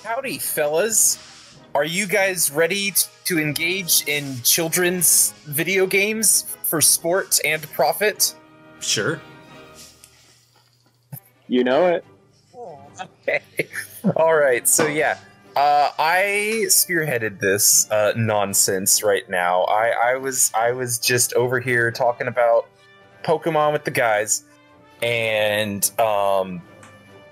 Howdy, fellas. Are you guys ready to engage in children's video games for sport and profit? Sure. You know it. Okay. All right. So yeah, I spearheaded this nonsense right now. I was just over here talking about Pokemon with the guys, and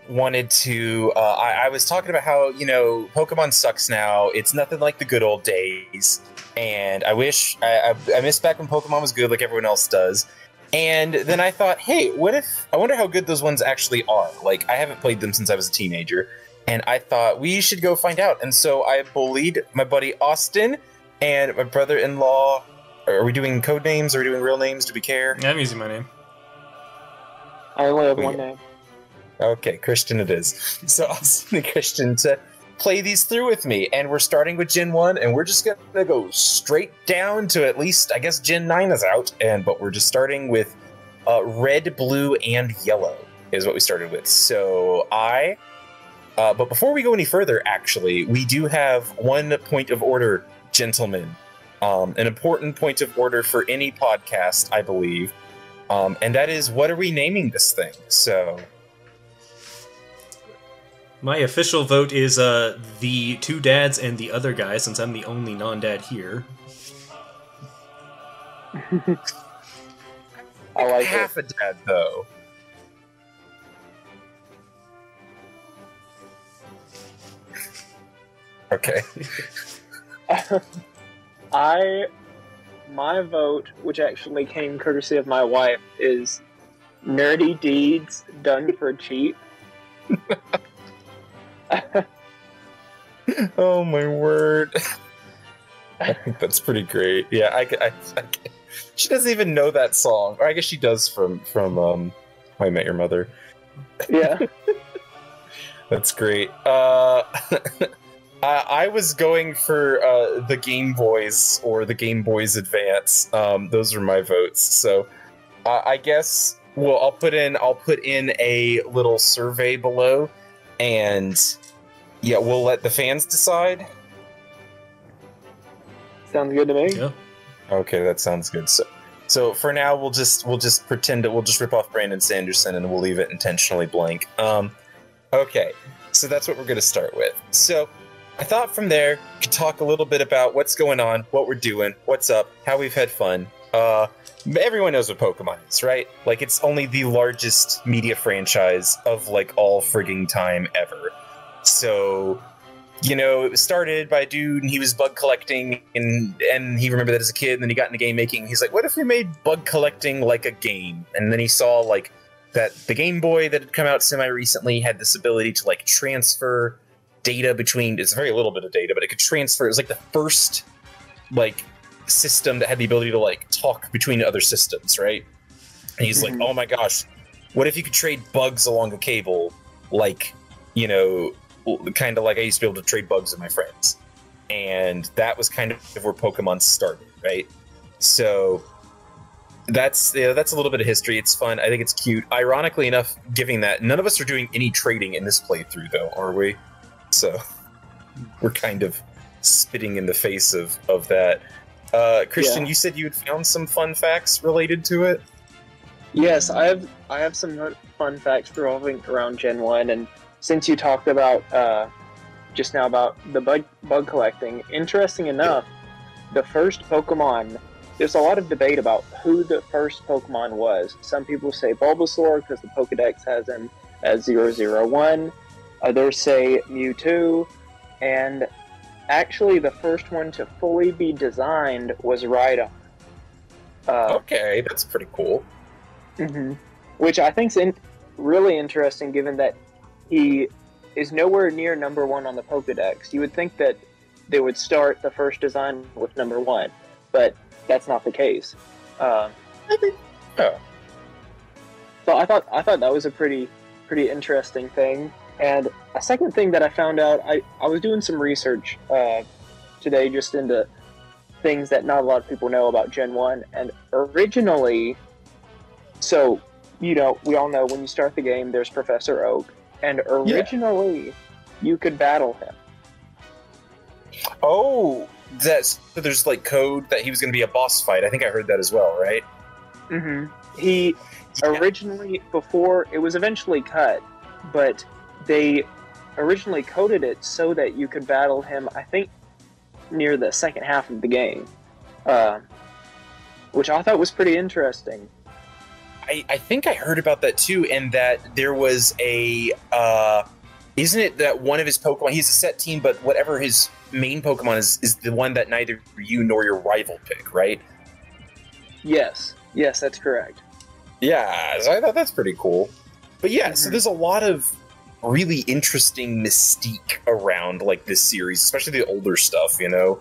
wanted to. I was talking about how Pokemon sucks now. It's nothing like the good old days, and I wish I miss back when Pokemon was good, like everyone else does. And then I thought, hey, I wonder how good those ones actually are. Like, I haven't played them since I was a teenager, and I thought we should go find out. And so I bullied my buddy Austin and my brother-in-law. Are we doing code names? Are we doing real names? Do we care? Yeah, I'm using my name. I only have one name. Okay, Christian it is. So Austin and Christian to play these through with me, and we're starting with Gen 1, and we're just gonna go straight down to at least, I guess, Gen 9 is out, but we're just starting with Red, Blue, and Yellow is what we started with. So but before we go any further, actually, we do have one point of order, gentlemen. An important point of order for any podcast, I believe, and that is, what are we naming this thing? So... My official vote is the two dads and the other guy, since I'm the only non-dad here. I like half a dad, though. Okay. My vote, which actually came courtesy of my wife, is Nerdy Deeds Done for Cheap. Oh my word. I think that's pretty great. Yeah, I she doesn't even know that song. Or I guess she does from How I Met Your Mother. Yeah. That's great. I was going for the Game Boys or the Game Boys Advance. Those are my votes. So I guess I'll put in a little survey below, and yeah, we'll let the fans decide. Sounds good to me. Yeah. Okay, that sounds good. So for now, we'll just pretend that we'll just rip off Brandon Sanderson, and we'll leave it intentionally blank. Okay, so that's what we're going to start with. So I thought from there we could talk a little bit about what's going on, what we're doing, what's up, how we've had fun. Everyone knows what Pokemon is, right? Like, it's only the largest media franchise of like all frigging time ever. So, it was started by a dude, and he was bug collecting, and he remembered that as a kid, and then he got into game making. He's like, what if we made bug collecting like a game? And then he saw like that the Game Boy that had come out semi-recently had this ability to like transfer data between, it's very little bit of data, but it could transfer. It was like the first like system that had the ability to like talk between other systems, right? And he's like, oh my gosh, what if you could trade bugs along a cable, like, kind of like I used to be able to trade bugs with my friends. And that was kind of where Pokemon started, right? So that's a little bit of history. It's fun. I think it's cute. Ironically enough, given that none of us are doing any trading in this playthrough, though, are we? So we're kind of spitting in the face of that. Christian, You said you had found some fun facts related to it? Yes, I have some fun facts revolving around Gen 1, and since you talked about just now about the bug collecting, interesting enough, the first Pokemon, there's a lot of debate about who the first Pokemon was. Some people say Bulbasaur because the Pokedex has him as 001. Others say Mewtwo, and actually the first one to fully be designed was Rhydon. Okay, that's pretty cool. Which I think's really interesting, given that he is nowhere near number 1 on the Pokedex. You would think that they would start the first design with number 1, but that's not the case. So I thought that was a pretty interesting thing. And a second thing that I found out, I was doing some research today just into things that not a lot of people know about Gen 1, and originally, so, we all know when you start the game, there's Professor Oak, and originally, you could battle him. Oh, so there's like code that he was going to be a boss fight. I think I heard that as well, right? Mm-hmm. He originally, before it was eventually cut, but they originally coded it so that you could battle him, I think, near the second half of the game, which I thought was pretty interesting. I think I heard about that too, and that there was a isn't it that one of his Pokemon, he's a set team, but whatever his main Pokemon is the one that neither you nor your rival pick, right? Yes, that's correct. Yeah, so I thought that's pretty cool. But yeah, so there's a lot of really interesting mystique around like this series, especially the older stuff, you know?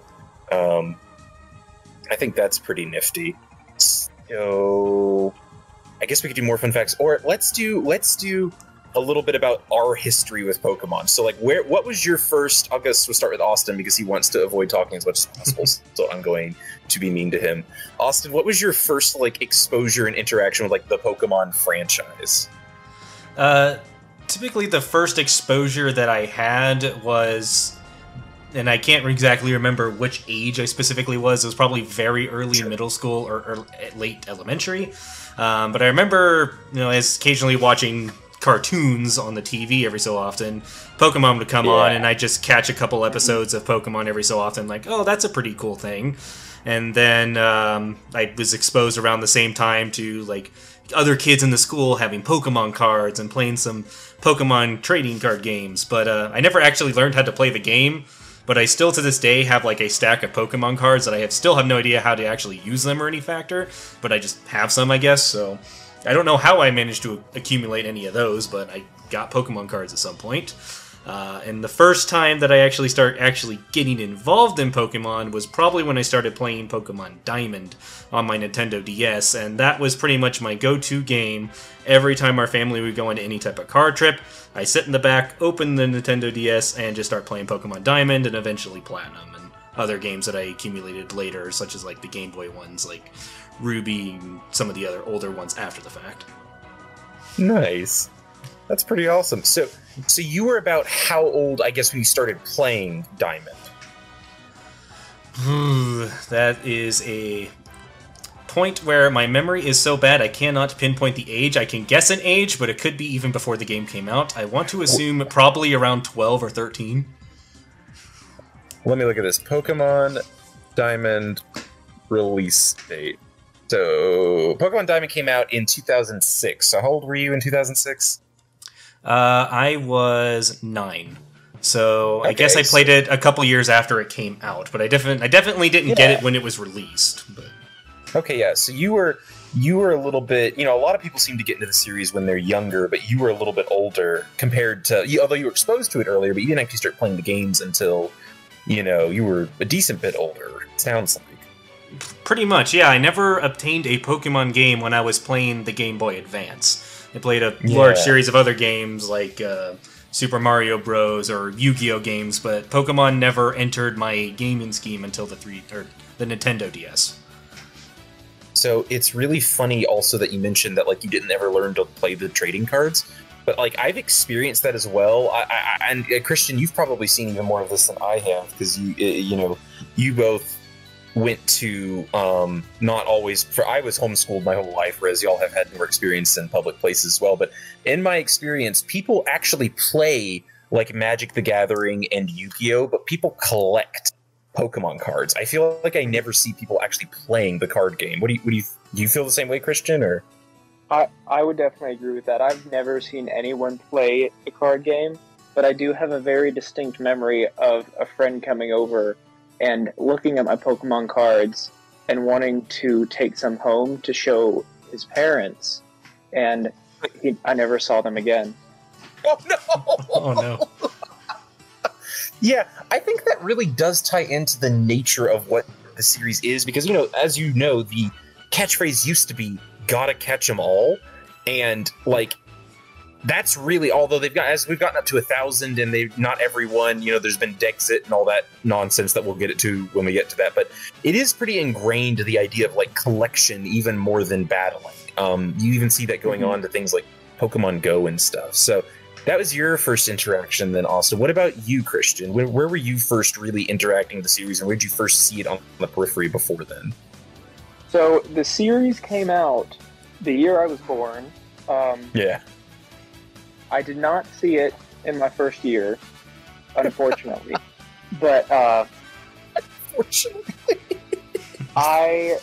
I think that's pretty nifty. So I guess we could do more fun facts, or let's do a little bit about our history with Pokemon. So, like, what was your first? I guess we'll start with Austin because he wants to avoid talking as much as possible. So I'm going to be mean to him. Austin, what was your first like exposure and interaction with like the Pokemon franchise? Typically, the first exposure that I had was, and I can't exactly remember which age I specifically was. It was probably very early middle school or late elementary. But I remember, as occasionally watching cartoons on the TV every so often, Pokemon would come on, and I'd just catch a couple episodes of Pokemon every so often, like, oh, that's a pretty cool thing. And then I was exposed around the same time to, like, other kids in the school having Pokemon cards and playing some Pokemon trading card games. But I never actually learned how to play the game, but I still to this day have, like, a stack of Pokemon cards that still have no idea how to actually use them or any factor, but I just have some, I guess, so I don't know how I managed to accumulate any of those, but I got Pokemon cards at some point. And the first time that I actually getting involved in Pokemon was probably when I started playing Pokemon Diamond on my Nintendo DS, and that was pretty much my go-to game. Every time our family would go on any type of car trip, I sit in the back, open the Nintendo DS, and just start playing Pokemon Diamond and eventually Platinum, and other games that I accumulated later, such as like the Game Boy ones, like Ruby and some of the other older ones after the fact. Nice. That's pretty awesome. So you were about how old, I guess, when you started playing Diamond? That is a point where my memory is so bad I cannot pinpoint the age. I can guess an age, but it could be even before the game came out. I want to assume probably around 12 or 13. Let me look at this. Pokemon Diamond release date. So, Pokemon Diamond came out in 2006. So, how old were you in 2006? I was 9. So, okay, I guess I played it a couple years after it came out, but I definitely didn't get it when it was released. But okay, yeah. So you were a little bit, a lot of people seem to get into the series when they're younger, but you were a little bit older compared to, although you were exposed to it earlier, but you didn't actually start playing the games until, you were a decent bit older, it sounds like. Pretty much, yeah. I never obtained a Pokemon game when I was playing the Game Boy Advance. I played a large series of other games like Super Mario Bros. Or Yu-Gi-Oh! Games, but Pokemon never entered my gaming scheme until the Nintendo DS. So it's really funny also that you mentioned that like you didn't ever learn to play the trading cards, but like I've experienced that as well. And Christian, you've probably seen even more of this than I have because you both went to not always. I was homeschooled my whole life, whereas y'all have had more experience in public places as well. But in my experience, people actually play like Magic the Gathering and Yu-Gi-Oh, but people collect Pokemon cards. I feel like I never see people actually playing the card game. Do you feel the same way, Christian? Or I would definitely agree with that. I've never seen anyone play a card game, but I do have a very distinct memory of a friend coming over and looking at my Pokemon cards and wanting to take some home to show his parents, and I never saw them again. Oh no! Oh no! Yeah, I think that really does tie into the nature of what the series is, because, as you know, the catchphrase used to be, gotta catch 'em all, and, like, that's really, although as we've gotten up to 1,000, and not everyone, there's been Dexit and all that nonsense that we'll get to when we get to that, but it is pretty ingrained, the idea of, like, collection even more than battling. You even see that going on to things like Pokemon Go and stuff, so That was your first interaction then, Austin. What about you, Christian? Where were you first really interacting with the series, and where did you first see it on the periphery before then? So the series came out the year I was born. Yeah. I did not see it in my first year, unfortunately. But Unfortunately. I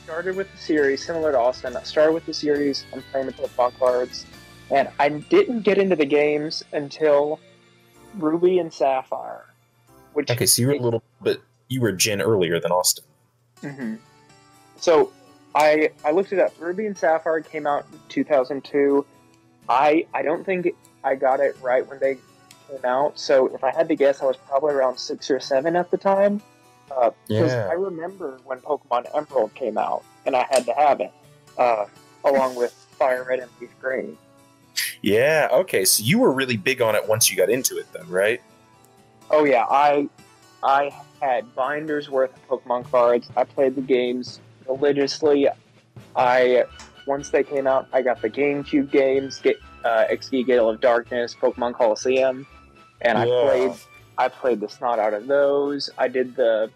started with the series, similar to Austin. I started with the series. I'm playing the Pokemon cards. And I didn't get into the games until Ruby and Sapphire. Which Okay, so you were a little bit, you were a gen earlier than Austin. Mm-hmm. So I looked it up. Ruby and Sapphire came out in 2002. I don't think I got it right when they came out. So if I had to guess, I was probably around 6 or 7 at the time. Because I remember when Pokemon Emerald came out, and I had to have it, along with Fire Red and Leaf Green. Yeah, okay, so you were really big on it once you got into it then, right? Oh yeah, I had binders worth of Pokemon cards. I played the games religiously. Once they came out, I got the GameCube games, XD Gale of Darkness, Pokemon Coliseum, and I played the snot out of those. I did the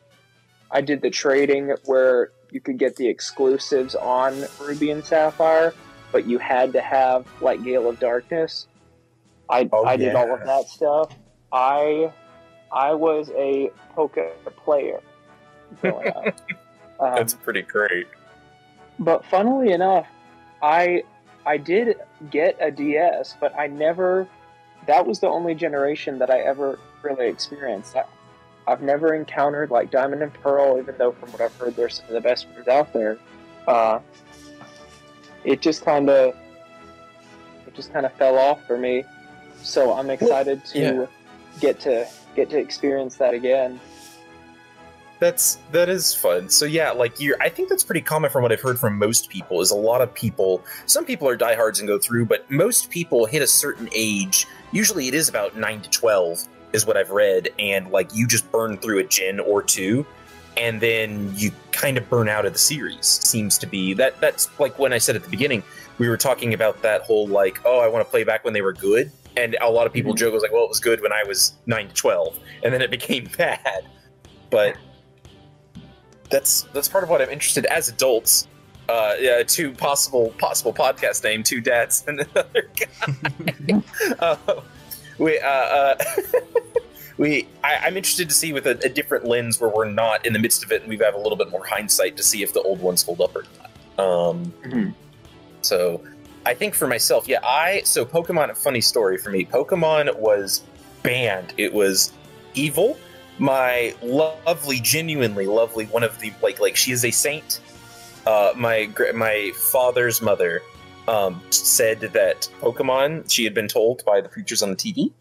trading where you could get the exclusives on Ruby and Sapphire, but you had to have like Gale of Darkness. I did all of that stuff. I was a Poké player growing up. That's pretty great. But funnily enough, I did get a DS, but that was the only generation that I ever really experienced. I've never encountered like Diamond and Pearl, even though from what I've heard, they're some of the best ones out there. It just kind of fell off for me. So I'm excited to get to experience that again. That is fun. So yeah, like I think that's pretty common from what I've heard from most people. Is a lot of people. Some people are diehards and go through, but most people hit a certain age. Usually, it is about 9 to 12, is what I've read, and like you just burn through a gen or two, and then you kind of burn out of the series. Seems to be that's like when I said at the beginning, we were talking about that whole like, oh, I want to play back when they were good, and a lot of people joke was like, well, it was good when I was 9 to 12, and then it became bad, but. That's part of what I'm interested in as adults. Two possible podcast name, two dads and another guy. I'm interested to see with a different lens where we're not in the midst of it and we have a little bit more hindsight to see if the old ones hold up or not. So I think for myself, so Pokemon, a funny story for me. Pokemon was banned. It was evil. My lovely, genuinely lovely, one of the like she is a saint. My father's mother said that Pokemon. She had been told by the preachers on the TV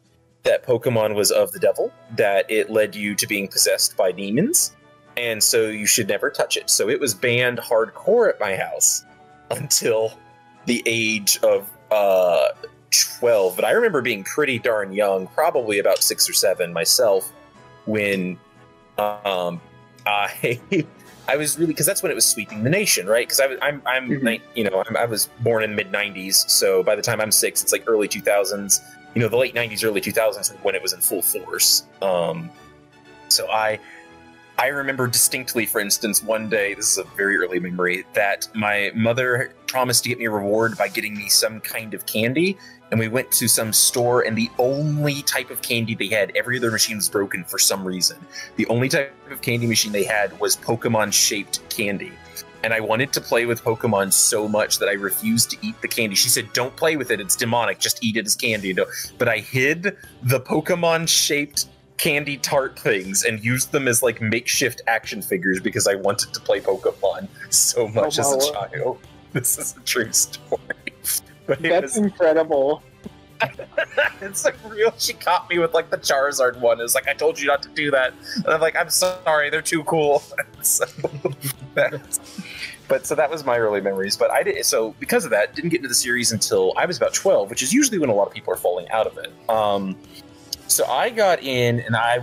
that Pokemon was of the devil, that it led you to being possessed by demons, and so you should never touch it. So it was banned hardcore at my house until the age of 12. But I remember being pretty darn young, probably about 6 or 7 myself. When I was really, because that's when it was sweeping the nation, right? Because I was born in mid '90s, so by the time I'm 6, it's like early 2000s. The late '90s, early 2000s when it was in full force. So I remember distinctly, for instance, one day, this is a very early memory, that my mother promised to get me a reward by getting me some kind of candy. And we went to some store, and the only type of candy they had, every other machine was broken for some reason. The only type of candy machine they had was Pokemon-shaped candy. And I wanted to play with Pokemon so much that I refused to eat the candy. She said, don't play with it, it's demonic, just eat it as candy. But I hid the Pokemon-shaped candy tart things and used them as like makeshift action figures because I wanted to play Pokemon so much as a child. This is a true story. But that's incredible. It's like real. She caught me with like the Charizard one. It was like, I told you not to do that. And I'm like, I'm sorry, they're too cool. So that was my early memories. But because of that, didn't get into the series until I was about 12, which is usually when a lot of people are falling out of it. So I got in, and I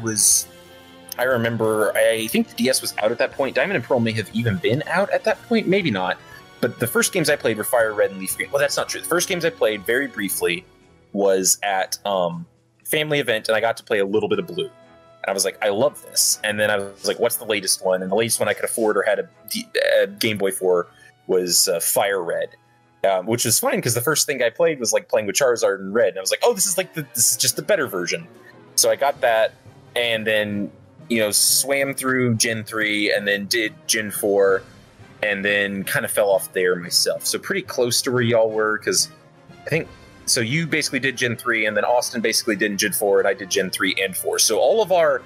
remember, I think the DS was out at that point. Diamond and Pearl may have even been out at that point, maybe not. But the first games I played were Fire Red and Leaf Green. Well, that's not true. The first games I played very briefly was at family event, and I got to play a little bit of Blue. And I was like, I love this. And then I was like, what's the latest one? And the latest one I could afford or had a Game Boy for was Fire Red, which was fine because the first thing I played was like playing with Charizard and Red. And I was like, oh, this is just the better version. So I got that, and then swam through Gen 3, and then did Gen 4, and then kind of fell off there myself. So pretty close to where y'all were, because I think. So you basically did Gen 3, and then Austin basically did Gen 4, and I did Gen 3 and 4. So all of our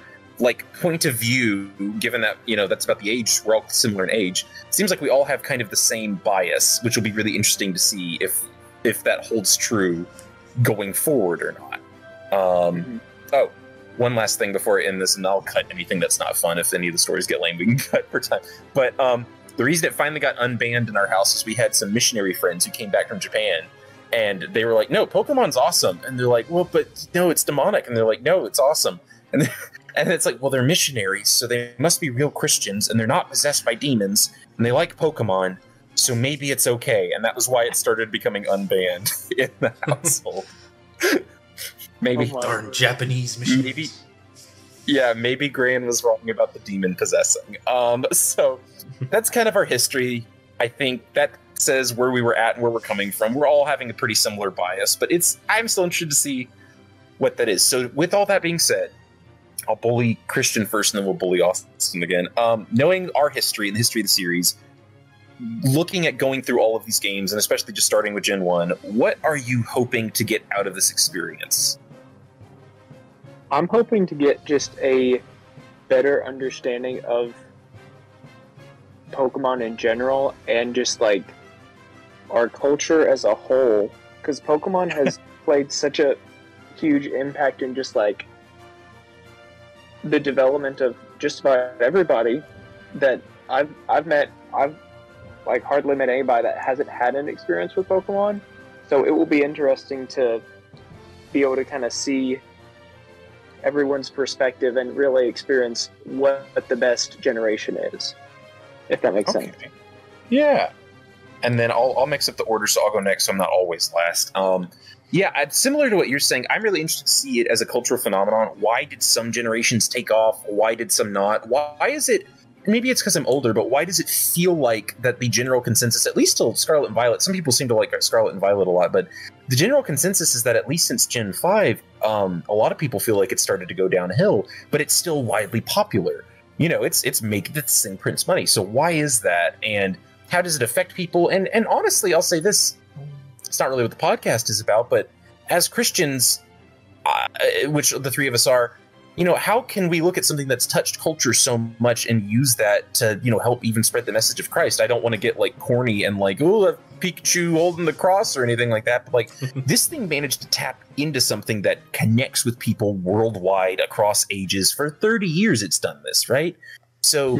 point of view, given that that's about the age, we're all similar in age, it seems like we all have kind of the same bias, which will be really interesting to see if that holds true going forward or not. Oh, one last thing before I end this, and I'll cut anything that's not fun. If any of the stories get lame, we can cut per time. But the reason it finally got unbanned in our house is we had some missionary friends who came back from Japan. And they were like, no, Pokemon's awesome. And they're like, well, but no, it's demonic. And they're like, no, it's awesome. And it's like, well, they're missionaries, so they must be real Christians, and they're not possessed by demons, and they like Pokemon, so maybe it's okay. And that was why it started becoming unbanned in the household. Maybe. Darn Japanese missionaries. Maybe Gran was wrong about the demon possessing. So that's kind of our history. I think that says where we were at and where we're coming from. We're all having a pretty similar bias, but I'm still interested to see what that is. So with all that being said, I'll bully Christian first, and then we'll bully Austin again. Knowing our history and the history of the series, looking at going through all of these games, and especially just starting with Gen 1, what are you hoping to get out of this experience? I'm hoping to get just a better understanding of Pokemon in general, and just our culture as a whole, because Pokemon has played such a huge impact in just the development of just about everybody that I've hardly met anybody that hasn't had an experience with Pokemon. So it will be interesting to be able to kind of see everyone's perspective and really experience what the best generation is, if that makes sense. Yeah. And then I'll mix up the order, so I'll go next, so I'm not always last. Similar to what you're saying, I'm really interested to see it as a cultural phenomenon. Why did some generations take off? Why did some not? Why is it, maybe it's because I'm older, but why does it feel like that the general consensus, at least till Scarlet and Violet, some people seem to like Scarlet and Violet a lot, but the general consensus is that at least since Gen 5, a lot of people feel like it started to go downhill, but it's still widely popular. It's making the same Prince money. So why is that? And how does it affect people? And honestly, I'll say this, it's not really what the podcast is about, but as Christians, which the three of us are, how can we look at something that's touched culture so much and use that to, help even spread the message of Christ? I don't want to get corny and oh, Pikachu holding the cross or anything like that. But this thing managed to tap into something that connects with people worldwide across ages. For 30 years, it's done this, right? So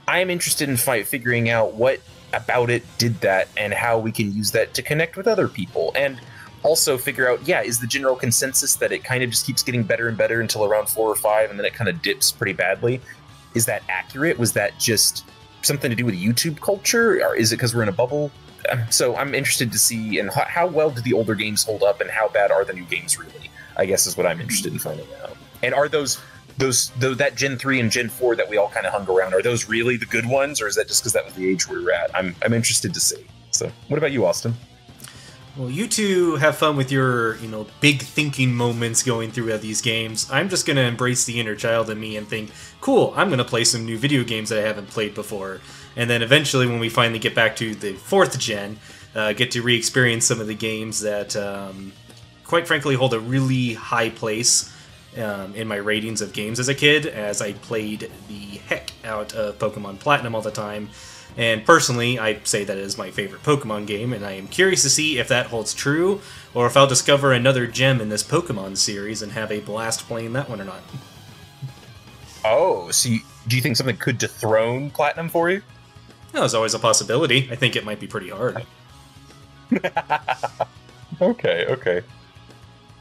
I am interested in figuring out what about it did that and how we can use that to connect with other people. And also figure out, is the general consensus that it kind of just keeps getting better and better until around 4 or 5, and then it kind of dips pretty badly? Is that accurate? Was that just something to do with YouTube culture, or is it because we're in a bubble? So I'm interested to see, and how well do the older games hold up, and how bad are the new games really, I guess is what I'm interested in finding out. And are that Gen 3 and Gen 4 that we all kind of hung around, are those really the good ones, or is that just because that was the age we were at? I'm interested to see. So what about you, Austin? Well, you two have fun with your, big thinking moments going through these games. I'm just going to embrace the inner child in me and think, cool, I'm going to play some new video games that I haven't played before. And then eventually, when we finally get back to the 4th gen, get to re-experience some of the games that, quite frankly, hold a really high place in my ratings of games as a kid, as I played the heck out of Pokemon Platinum all the time. And personally, I say that is my favorite Pokemon game, and I am curious to see if that holds true, or if I'll discover another gem in this Pokemon series and have a blast playing that one or not. Oh, so do you think something could dethrone Platinum for you? No, there's always a possibility. I think it might be pretty hard. Okay.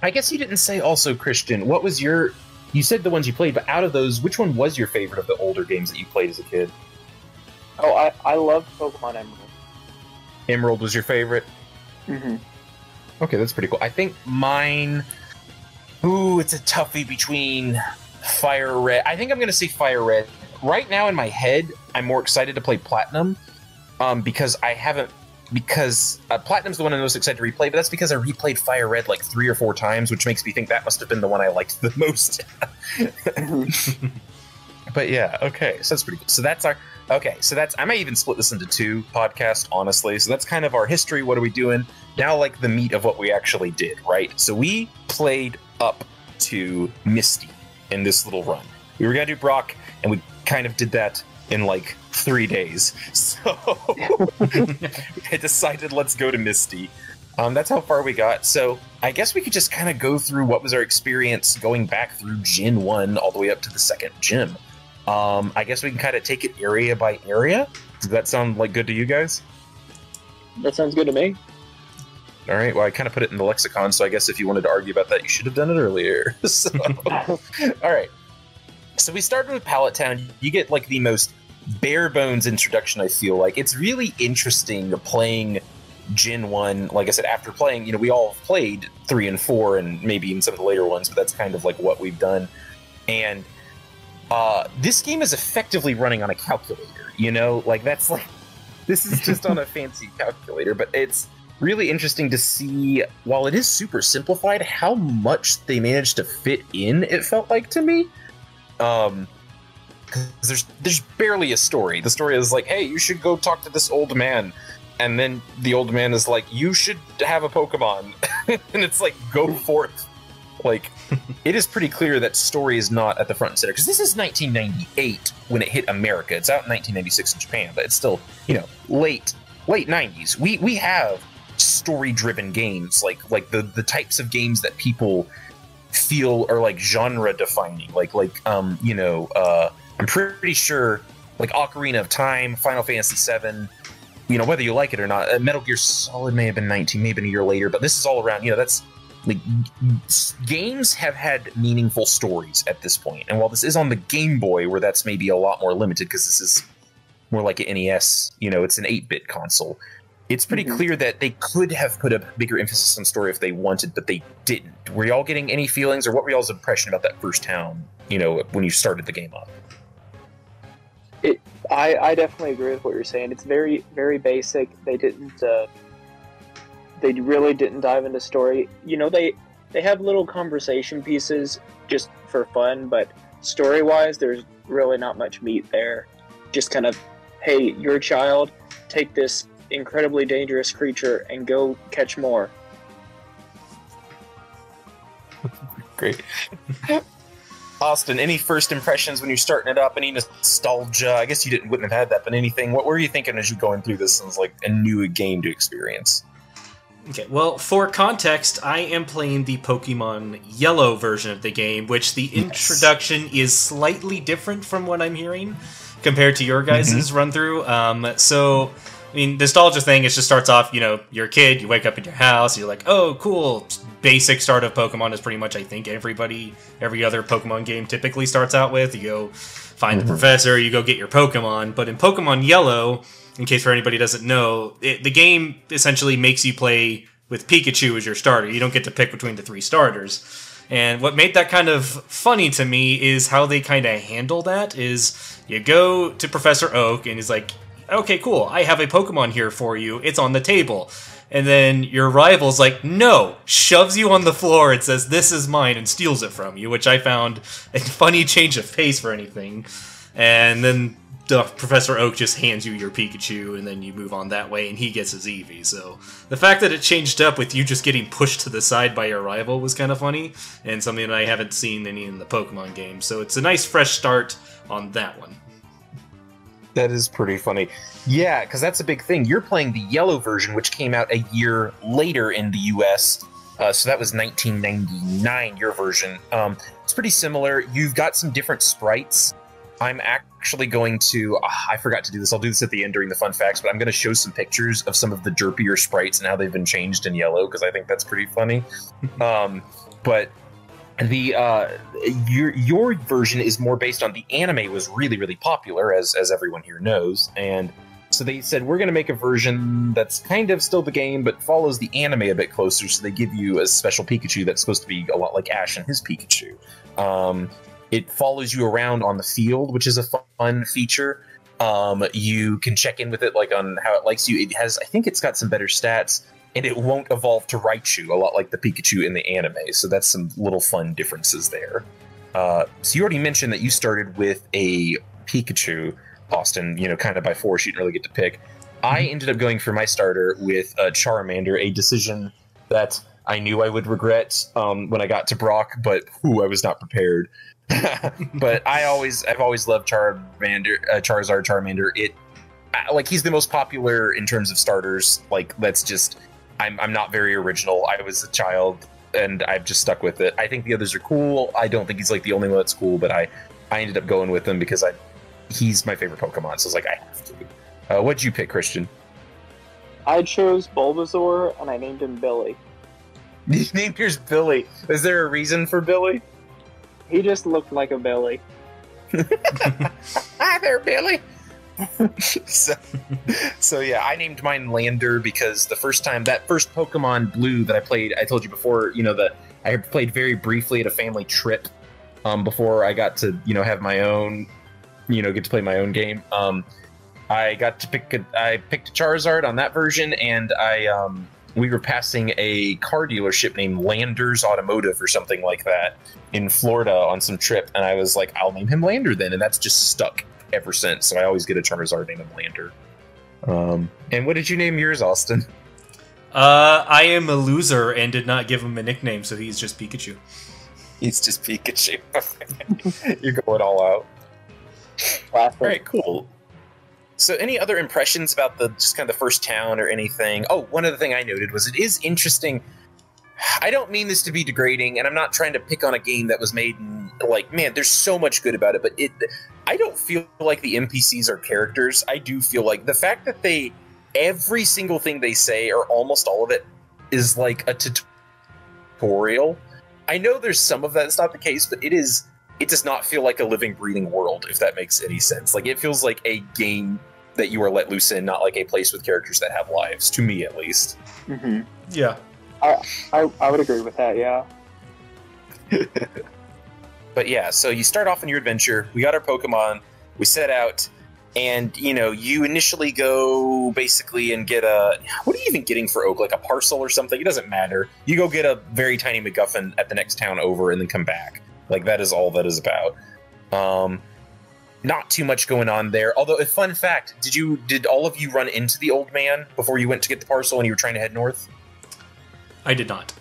I guess you didn't say also, Christian, what was you said the ones you played, but out of those, which one was your favorite of the older games that you played as a kid? Oh, I love Pokemon Emerald. Emerald was your favorite? Mm-hmm. Okay, that's pretty cool. I think mine... Ooh, it's a toughie between Fire Red. I think I'm going to say Fire Red. Right now in my head, I'm more excited to play Platinum because I haven't... Because Platinum's the one I'm most excited to replay, but that's because I replayed Fire Red like 3 or 4 times, which makes me think that must have been the one I liked the most. But yeah, okay, so that's pretty cool. So that's our... Okay, so that's... I might even split this into 2 podcasts, honestly. So that's kind of our history. What are we doing? Now, like, the meat of what we actually did, right? So we played up to Misty in this little run. We were going to do Brock, and we kind of did that in, like, 3 days. So I decided let's go to Misty. That's how far we got. So I guess we could just kind of go through what was our experience going back through Gen 1 all the way up to the 2nd gym. I guess we can kind of take it area by area. Does that sound like good to you guys? That sounds good to me. All right. Well, I kind of put it in the lexicon, so I guess if you wanted to argue about that, you should have done it earlier. So, all right. So we started with Pallet Town. You get like the most bare bones introduction, I feel like. It's really interesting playing Gen 1. Like I said, after playing, you know, we all have played 3 and 4 and maybe even some of the later ones, but that's kind of like what we've done. And this game is effectively running on a calculator, you know? Like, that's like... This is just on a fancy calculator, but it's really interesting to see, while it is super simplified, how much they managed to fit in, it felt like to me. Because there's barely a story. The story is like, hey, you should go talk to this old man. And then the old man is like, you should have a Pokemon. And it's like, go forth. Like, it is pretty clear that story is not at the front and center. Because this is 1998 when it hit America. It's out in 1996 in Japan, but it's still, you know, late 90s. We have story-driven games, like the types of games that people feel are like genre-defining. I'm pretty sure, like Ocarina of Time, Final Fantasy VII, you know, whether you like it or not. Metal Gear Solid may have been 19, maybe a year later, but this is all around, you know, that's... Like, games have had meaningful stories at this point, and while this is on the Game Boy, where that's maybe a lot more limited because this is more like an NES, you know, it's an 8-bit console, it's pretty clear that they could have put a bigger emphasis on story if they wanted, but they didn't. Were y'all getting any feelings, or what were y'all's impression about that first town, you know, when you started the game up? I definitely agree with what you're saying. It's very, very basic. They really didn't dive into story. You know, they have little conversation pieces just for fun, but story-wise, there's really not much meat there. Just kind of, hey, you're a child, take this incredibly dangerous creature and go catch more. Great. Austin, any first impressions when you're starting it up? Any nostalgia? I guess you wouldn't have had that, but anything? What were you thinking as you going through this as like a new game to experience? Okay, well, for context, I am playing the Pokemon Yellow version of the game, which the introduction is slightly different from what I'm hearing compared to your guys' run-through. So, I mean, nostalgia thing, it just starts off, you know, you're a kid, you wake up in your house, you're like, oh, cool. Basic start of Pokemon is pretty much, I think, every other Pokemon game typically starts out with. You go find the professor, you go get your Pokemon. But in Pokemon Yellow, in case for anybody doesn't know, the game essentially makes you play with Pikachu as your starter. You don't get to pick between the 3 starters. And what made that kind of funny to me is how they kind of handle that is you go to Professor Oak and he's like, okay, cool, I have a Pokemon here for you. It's on the table. And then your rival's like, no, shoves you on the floor and says, this is mine, and steals it from you, which I found a funny change of pace for anything. And then Professor Oak just hands you your Pikachu, and then you move on that way, and he gets his Eevee. So the fact that it changed up with you just getting pushed to the side by your rival was kind of funny, and something that I haven't seen any in the Pokemon game. So it's a nice fresh start on that one. That is pretty funny. Yeah, because that's a big thing. You're playing the yellow version, which came out a year later in the US. So that was 1999, your version. It's pretty similar. You've got some different sprites. I'm actually going to... I forgot to do this. I'll do this at the end during the fun facts, but I'm going to show some pictures of some of the derpier sprites and how they've been changed in yellow, because I think that's pretty funny. But... your version is more based on the anime was really, really popular, as everyone here knows, and So they said, we're going to make a version that's kind of still the game, but follows the anime a bit closer. So they give you a special Pikachu that's supposed to be a lot like Ash and his Pikachu. It follows you around on the field, which is a fun feature. You can check in with it, like on how it likes you. It has, I think it's got some better stats, and it won't evolve to Raichu, a lot like the Pikachu in the anime. So that's some little fun differences there. So you already mentioned that you started with a Pikachu, Austin, kind of by force. You didn't really get to pick. I ended up going for my starter with Charmander, a decision that I knew I would regret when I got to Brock, but I was not prepared. But I've always loved Charizard, Charmander. He's the most popular in terms of starters. That's just, I'm not very original. I was a child, and I've just stuck with it. I think the others are cool. I don't think he's the only one that's cool, but I ended up going with him because he's my favorite Pokemon, so I was I have to. What'd you pick, Christian? I chose Bulbasaur, and I named him Billy. You named yours Billy. Is there a reason for Billy? He just looked like a Billy. Hi there, Billy! so yeah, I named mine Lander because that first Pokemon Blue that I played, I told you before, that I played very briefly at a family trip before I got to, have my own, get to play my own game. I got to I picked a Charizard on that version, and we were passing a car dealership named Landers Automotive or something like that in Florida on some trip, and I was like, I'll name him Lander then, and that's just stuck ever since. So I always get a Charizard named Lander. And what did you name yours, Austin? I am a loser and did not give him a nickname, so he's just Pikachu. He's just Pikachu. You're going all out. All right, cool. So any other impressions about just kind of the first town or anything? Oh, one other thing I noted was it is interesting. I don't mean this to be degrading, and I'm not trying to pick on a game that was made in, man, there's so much good about it, but I don't feel like the NPCs are characters. I do feel like the fact that every single thing they say, or almost all of it, is like a tutorial. I know there's some of that's not the case, but it does not feel like a living, breathing world, if that makes any sense. It feels like a game that you are let loose in, not like a place with characters that have lives, to me at least. Mm-hmm. Yeah. I would agree with that, yeah. But yeah, so you start off in your adventure. We got our Pokemon. We set out, and you initially go basically and get what are you even getting for Oak? Like a parcel or something? It doesn't matter. You go get a very tiny MacGuffin at the next town over, and then come back. That is all that is about. Not too much going on there. Although, a fun fact: did all of you run into the old man before you went to get the parcel when you were trying to head north? I did not.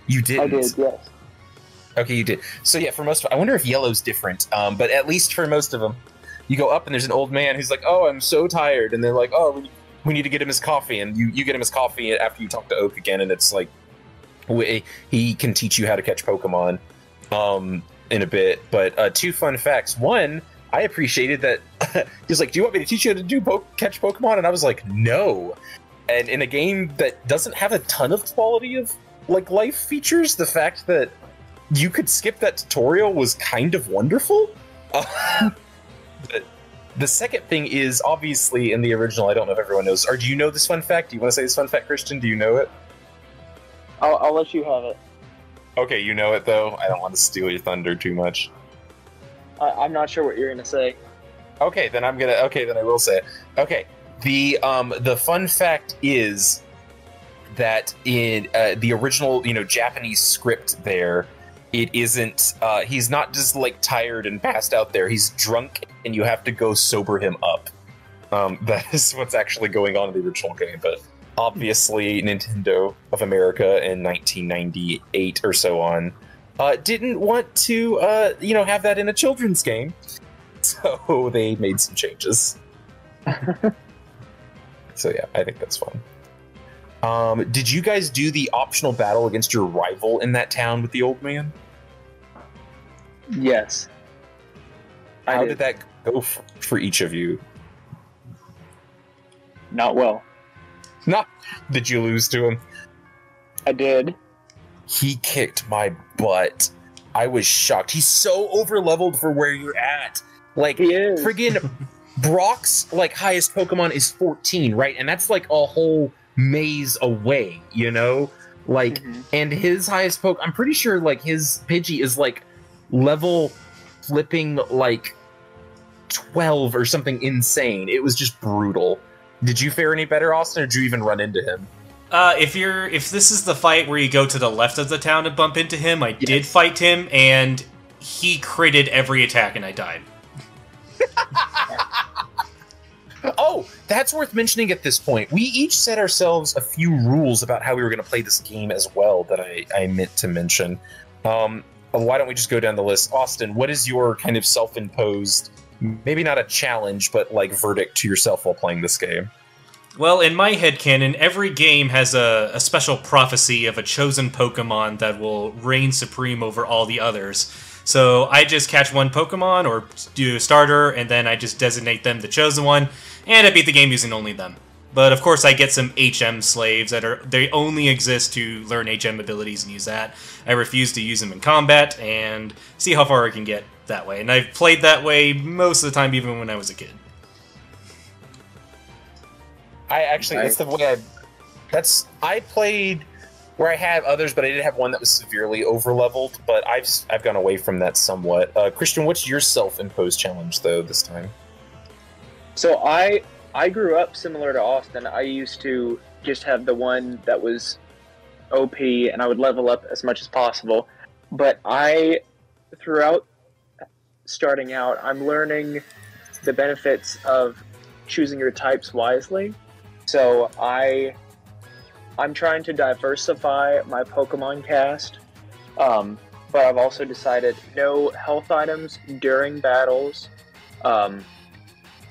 You didn't? I did, yes. Okay, you did. So yeah, for most of I wonder if yellow's different, but at least for most of them, you go up and there's an old man who's like, oh, I'm so tired, and they're like, oh, we need to get him his coffee, and you get him his coffee after you talk to Oak again, and it's like, he can teach you how to catch Pokemon in a bit. But two fun facts. One, I appreciated that he's like, do you want me to teach you how to catch Pokemon? And I was like, no. And in a game that doesn't have a ton of quality of life features, the fact that you could skip that tutorial was kind of wonderful. The second thing is, obviously, in the original, I don't know if everyone knows. Or do you know this fun fact? Do you want to say this fun fact, Christian? Do you know it? I'll let you have it. Okay, you know it, though. I don't want to steal your thunder too much. I'm not sure what you're going to say. Okay, then I will say it. Okay, the fun fact is that in the original, Japanese script there, it isn't, he's not just tired and passed out there. He's drunk and you have to go sober him up. That is what's actually going on in the original game, but obviously Nintendo of America in 1998 or so on didn't want to, have that in a children's game. So they made some changes. So yeah, I think that's fun. Did you guys do the optional battle against your rival in that town with the old man? Yes. How did that go for each of you? Not well. Did you lose to him? I did. He kicked my butt. I was shocked. He's so over-leveled for where you're at. He is. Friggin' Brock's like highest Pokemon is 14, right? And that's like a whole maze away, you know? Like, and his highest I'm pretty sure like his Pidgey is like level flipping like 12 or something insane. It was just brutal. Did you fare any better, Austin, or did you even run into him? If this is the fight where you go to the left of the town and bump into him, I did fight him, and he critted every attack, and I died. Oh, that's worth mentioning at this point. We each set ourselves a few rules about how we were going to play this game as well that I meant to mention. Why don't we just go down the list? Austin, what is your kind of self-imposed, maybe not a challenge, but like verdict to yourself while playing this game? Well, in my headcanon, every game has a special prophecy of a chosen Pokemon that will reign supreme over all the others. So I just catch one Pokemon or do a starter, and then I just designate them the chosen one, and I beat the game using only them. But of course I get some HM slaves they only exist to learn HM abilities and use that. I refuse to use them in combat and see how far I can get that way. And I've played that way most of the time, even when I was a kid. That's the way I played where I have others, but I did have one that was severely over-leveled, but I've gone away from that somewhat. Christian, what's your self-imposed challenge, though, this time? So I grew up similar to Austin. I used to just have the one that was OP, and I would level up as much as possible. But throughout starting out, I'm learning the benefits of choosing your types wisely. So I'm trying to diversify my Pokemon cast, but I've also decided no health items during battles.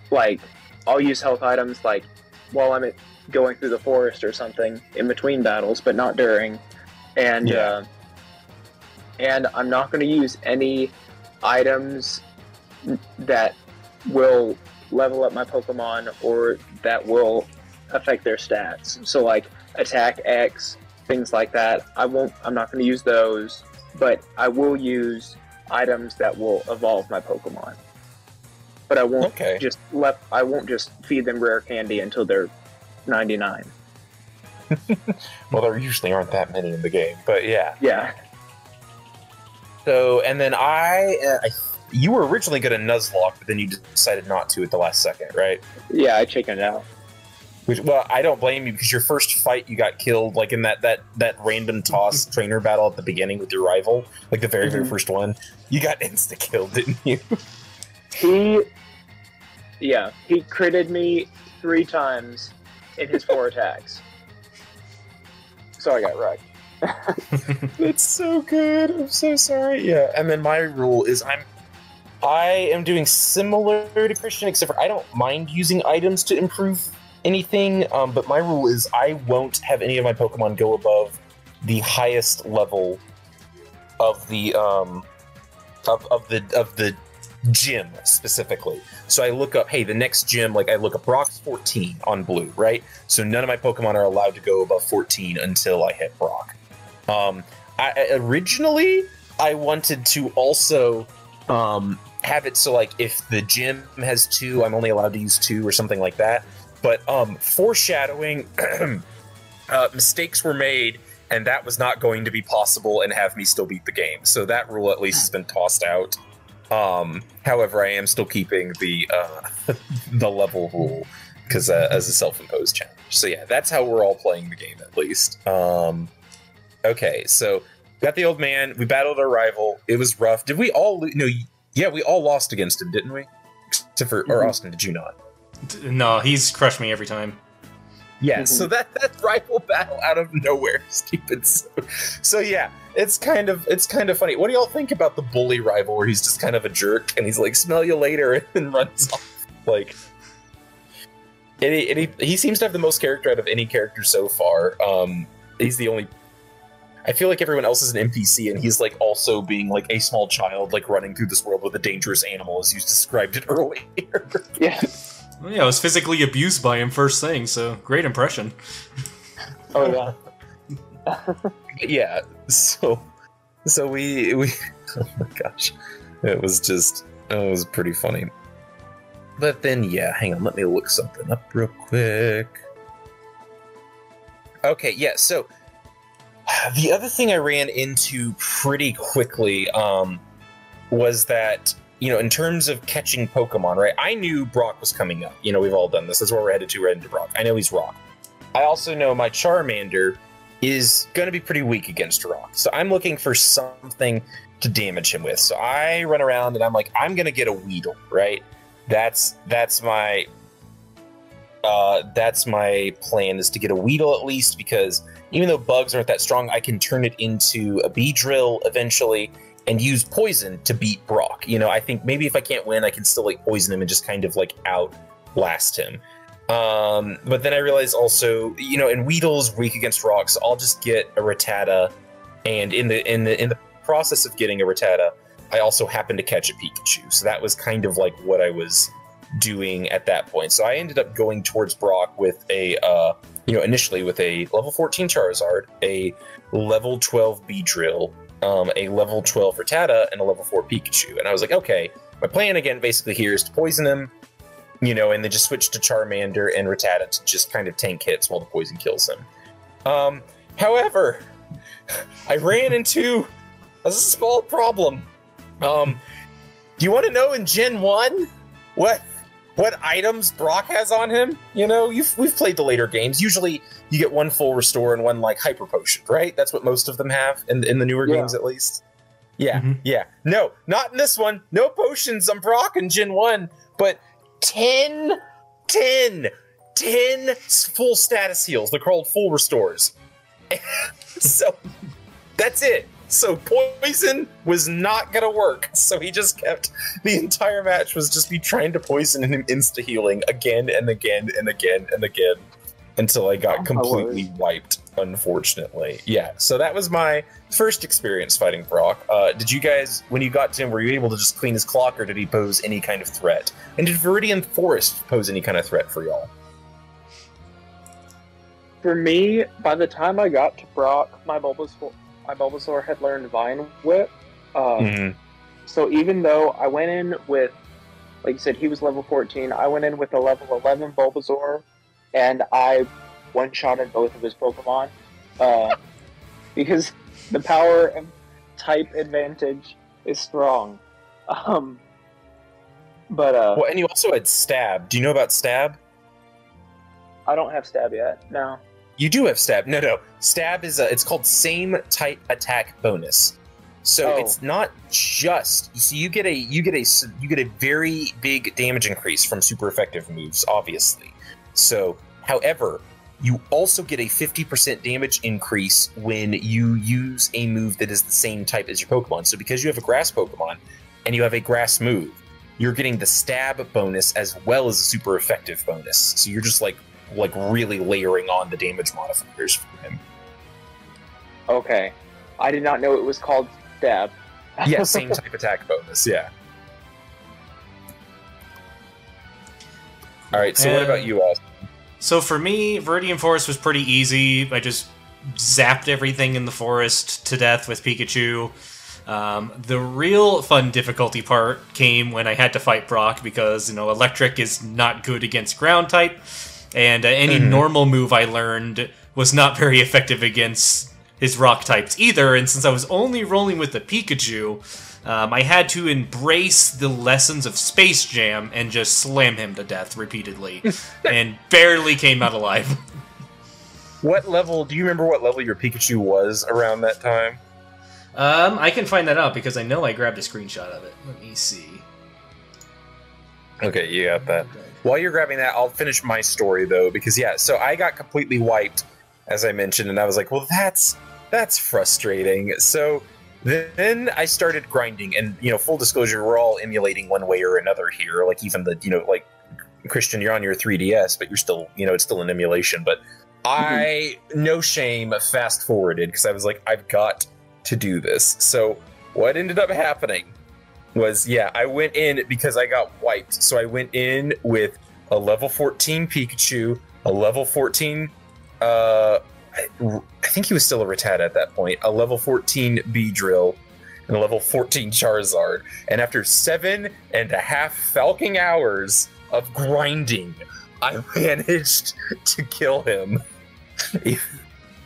Like, I'll use health items like while I'm going through the forest or something in between battles, but not during. And and I'm not going to use any items that will level up my Pokemon or that will affect their stats. So like attack X, things like that. I'm not going to use those, but I will use items that will evolve my Pokemon. But I won't I won't just feed them rare candy until they're 99. Well, there usually aren't that many in the game, but yeah. Yeah. So, and then you were originally going to Nuzlocke, but then you decided not to at the last second, right? Yeah, I chickened out. Well, I don't blame you, because your first fight you got killed, like in that random toss trainer battle at the beginning with your rival, like the very first one. You got insta-killed, didn't you? He critted me 3 times in his 4 attacks. So I got wrecked. That's so good. I'm so sorry. Yeah, and then my rule is I am doing similar to Christian, except for I don't mind using items to improve anything, but my rule is I won't have any of my Pokemon go above the highest level of the of the gym specifically. So I look up, hey, the next gym, like I look up Brock's 14 on blue, right? So none of my Pokemon are allowed to go above 14 until I hit Brock. Originally I wanted to also have it so like if the gym has 2, I'm only allowed to use 2 or something like that. But foreshadowing, mistakes were made, and that was not going to be possible and have me still beat the game. So that rule at least has been tossed out. However, I am still keeping the the level rule because as a self-imposed challenge. So yeah, that's how we're all playing the game at least. Okay, so got the old man. We battled our rival. It was rough. Did we all? No, yeah, we all lost against him, didn't we? Except for or Austin, did you not? No, he's crushed me every time. Yeah, so that rival battle out of nowhere, stupid. So yeah, it's kind of funny. What do y'all think about the bully rival, where he's just kind of a jerk and he's like, "Smell you later," and then runs off? Like, he seems to have the most character out of any character so far. He's the only. I feel like everyone else is an NPC, and he's like also being like a small child, like running through this world with a dangerous animal, as you described it earlier. Yeah. Well, yeah, I was physically abused by him first thing, so great impression. Oh yeah. Yeah. So we oh my gosh, it was pretty funny. but then, yeah, hang on, let me look something up real quick. Okay, yeah, so the other thing I ran into pretty quickly was that, in terms of catching Pokemon, right? I knew Brock was coming up. We've all done this. That's where we're headed to, right into Brock. I know he's Rock. I also know my Charmander is going to be pretty weak against Rock. So I'm looking for something to damage him with. So I run around and I'm like, I'm going to get a Weedle, right? That's my plan, is to get a Weedle at least, because even though bugs aren't that strong, I can turn it into a Beedrill eventually and use poison to beat Brock. I think maybe if I can't win, I can still poison him and just kind of outlast him. But then I realized also, and Weedle's weak against Rock, so I'll just get a Rattata, and in the process of getting a Rattata, I also happened to catch a Pikachu. So that was kind of what I was doing at that point. So I ended up going towards Brock with initially with a level 14 Charizard, a level 12 Beedrill, a level 12 Rattata, and a level 4 Pikachu. And I was like, okay, my plan again basically here is to poison him, and then just switch to Charmander and Rattata to just kind of tank hits while the poison kills him. However, I ran into a small problem. Do you want to know in Gen 1 what items Brock has on him? We've played the later games. Usually you get one full restore and one hyper potion, right? That's what most of them have in the newer games, at least. Yeah, yeah. No, not in this one. No potions on Brock in Gen 1, but 10 full status heals. They're called full restores. So that's it. So poison was not gonna work. So he just kept, the entire match was just me trying to poison him insta-healing again and again and again and again until I got completely wiped, unfortunately. Yeah, so that was my first experience fighting Brock. Did you guys, when you got to him, were you able to just clean his clock, or did he pose any kind of threat? And did Viridian Forest pose any kind of threat for y'all? For me, by the time I got to Brock, my Bulbasaur had learned Vine Whip. So even though I went in with, like you said, he was level 14, I went in with a level 11 Bulbasaur, and I one-shotted both of his Pokemon. Because the power and type advantage is strong. Well, and you also had Stab. Do you know about Stab? I don't have Stab yet, no. You do have Stab. No. Stab is it's called same type attack bonus. So it's not just, you get a very big damage increase from super effective moves, obviously. So, however, you also get a 50% damage increase when you use a move that is the same type as your Pokemon. So because you have a grass Pokemon and you have a grass move, you're getting the Stab bonus as well as a super effective bonus. So you're just like really layering on the damage modifiers for him. Okay. I did not know it was called Stab. Yeah, same type attack bonus, yeah. Alright, so what about you, Austin? So for me, Viridian Forest was pretty easy. I just zapped everything in the forest to death with Pikachu. The real fun difficulty part came when I had to fight Brock, because, Electric is not good against ground type. And any normal move I learned was not very effective against his rock types either. And since I was only rolling with the Pikachu, I had to embrace the lessons of Space Jam and just slam him to death repeatedly. And barely came out alive. Do you remember what level your Pikachu was around that time? I can find that out because I know I grabbed a screenshot of it. Let me see. Okay, you got that. While you're grabbing that, I'll finish my story, though, because, so I got completely wiped, as I mentioned, and I was like, well, that's frustrating. So then I started grinding, and, full disclosure, we're all emulating one way or another here, even the, Christian, you're on your 3DS, but you're still, it's still an emulation, but I, no shame, fast-forwarded, because I was like, I've got to do this. So what ended up happening was, I went in because I got wiped. So I went in with a level 14 Pikachu, a level 14, I think he was still a Rattata at that point, a level 14 Beedrill, and a level 14 Charizard. And after 7.5 falcon hours, of grinding, I managed to kill him.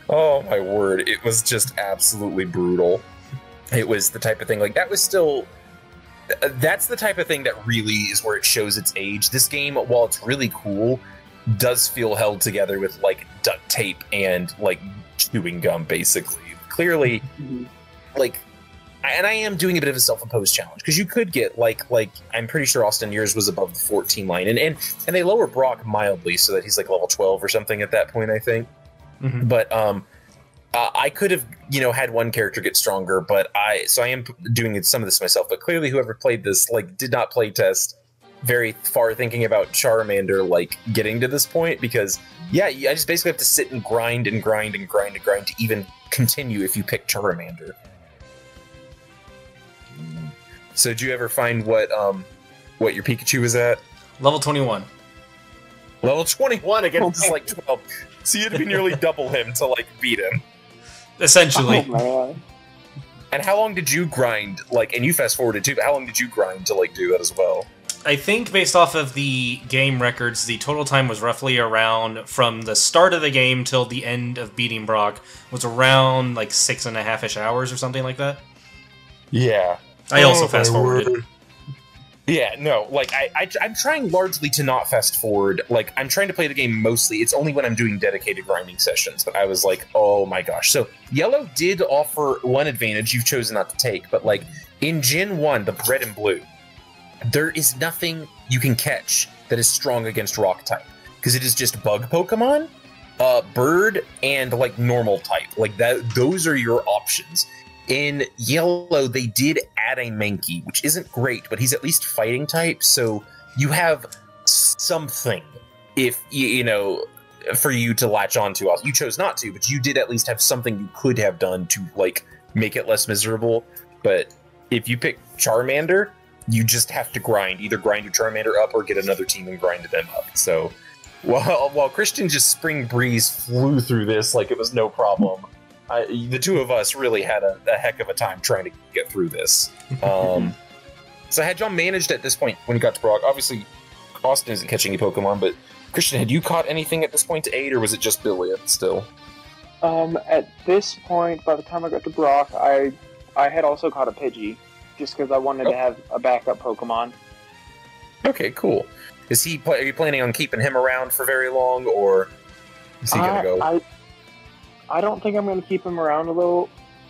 Oh my word, it was just absolutely brutal. It was the type of thing, like, that was still... That's the type of thing that really is where it shows its age. This game, while it's really cool, does feel held together with, like, duct tape and, like, chewing gum, basically. Clearly, like... And I am doing a bit of a self-imposed challenge, because you could get, like, I'm pretty sure Austin, yours was above the 14 line, and they lower Brock mildly so that he's, like, level 12 or something at that point, I think. Mm-hmm. But, I could have, had one character get stronger, but I am doing some of this myself. But clearly, whoever played this, like, did not play test very far, thinking about Charmander, like, getting to this point. Because, yeah, I just basically have to sit and grind and grind and grind and grind to even continue if you pick Charmander. So, did you ever find what your Pikachu was at? Level 21. Level 21 against like 12. So you had to be nearly double him to like beat him. Essentially. Oh, and how long did you grind? Like, and you fast forwarded too. But how long did you grind to like do that as well? I think based off of the game records, the total time was roughly around from the start of the game till the end of beating Brock was around like 6.5-ish hours or something like that. Yeah. I also fast forwarded. Yeah, no, like, I'm trying largely to not fast forward. Like, I'm trying to play the game mostly. It's only when I'm doing dedicated grinding sessions. But I was like, oh my gosh. So, Yellow did offer one advantage you've chosen not to take. But, like, in Gen 1, the Red and Blue, there is nothing you can catch that is strong against Rock type. Because it is just Bug Pokemon, Bird, and, like, Normal type. Like, those are your options. In Yellow, they did add a Mankey, which isn't great, but he's at least fighting type, so you have something, if for you to latch onto. You chose not to, but you did at least have something you could have done to, like, make it less miserable. But if you pick Charmander, you just have to grind. Either grind your Charmander up or get another team and grind them up. So, while Christian just Spring Breeze flew through this like it was no problem, the two of us really had a heck of a time trying to get through this. So had y'all managed at this point when you got to Brock? Obviously, Austin isn't catching any Pokemon, but Christian, had you caught anything at this point to 8, or was it just Billiot still? At this point, by the time I got to Brock, I had also caught a Pidgey, just because I wanted to have a backup Pokemon. Okay, cool. Are you planning on keeping him around for very long, or is he gonna go? I don't think I'm going to keep him around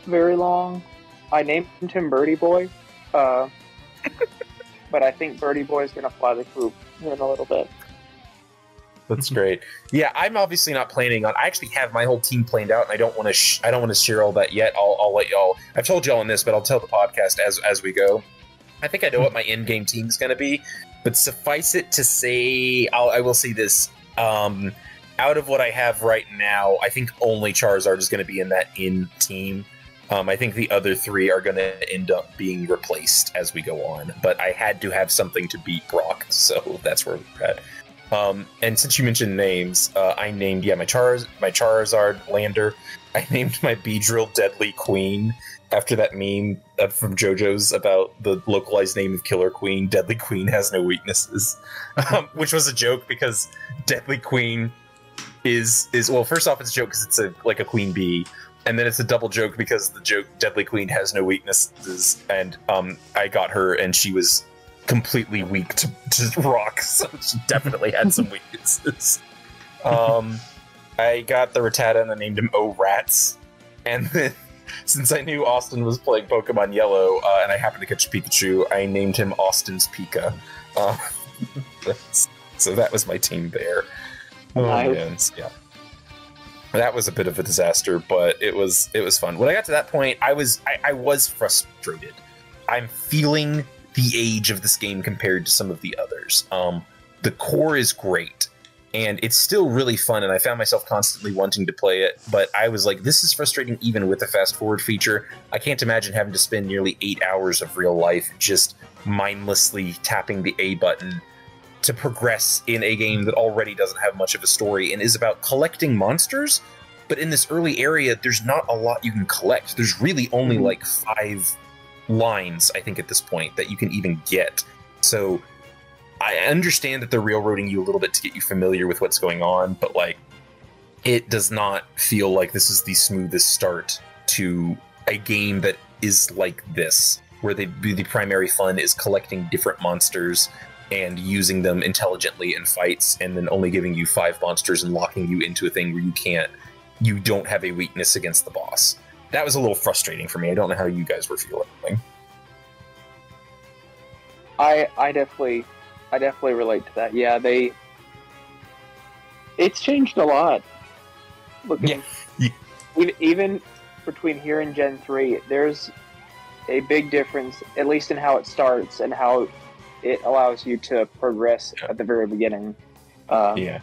very long. I named him Birdie Boy, but I think Birdie Boy is going to fly the coop in a little bit. That's great. Yeah, I'm obviously not planning on. I actually have my whole team planned out, and I don't want to share all that yet. I'll let y'all. I've told y'all on this, but I'll tell the podcast as we go. I think I know what my end game team is going to be, but suffice it to say, I will say this. Out of what I have right now, I think only Charizard is going to be in that team. I think the other 3 are going to end up being replaced as we go on. But I had to have something to beat Brock, so that's where we're at. And since you mentioned names, I named my Charizard Lander. I named my Beedrill Deadly Queen after that meme from JoJo's about the localized name of Killer Queen. Deadly Queen has no weaknesses, which was a joke because Deadly Queen is well, first off, it's a joke because it's like a queen bee, and then it's a double joke because the joke Deadly Queen has no weaknesses, and I got her and she was completely weak to rock, so she definitely had some weaknesses. I got the Rattata and I named him O-Rats, and then since I knew Austin was playing Pokemon Yellow and I happened to catch Pikachu, I named him Austin's Pika. So that was my team there. Oh, man. Yeah, that was a bit of a disaster, but it was fun. When I got to that point, I was frustrated. I'm feeling the age of this game compared to some of the others. The core is great, and it's still really fun, and I found myself constantly wanting to play it, but I was like, this is frustrating even with the fast forward feature. I can't imagine having to spend nearly 8 hours of real life just mindlessly tapping the A button to progress in a game that already doesn't have much of a story and is about collecting monsters. But in this early area, there's not a lot you can collect. There's really only like 5 lines, I think, at this point that you can even get. So I understand that they're railroading you a little bit to get you familiar with what's going on, but like, it does not feel like this is the smoothest start to a game that is like this, where the primary fun is collecting different monsters and using them intelligently in fights, and then only giving you 5 monsters and locking you into a thing where you don't have a weakness against the boss. That was a little frustrating for me. I don't know how you guys were feeling. I definitely relate to that. Yeah, it's changed a lot. Looking, yeah. Even between here and Gen 3, there's a big difference, at least in how it starts and how it allows you to progress at the very beginning. Yeah.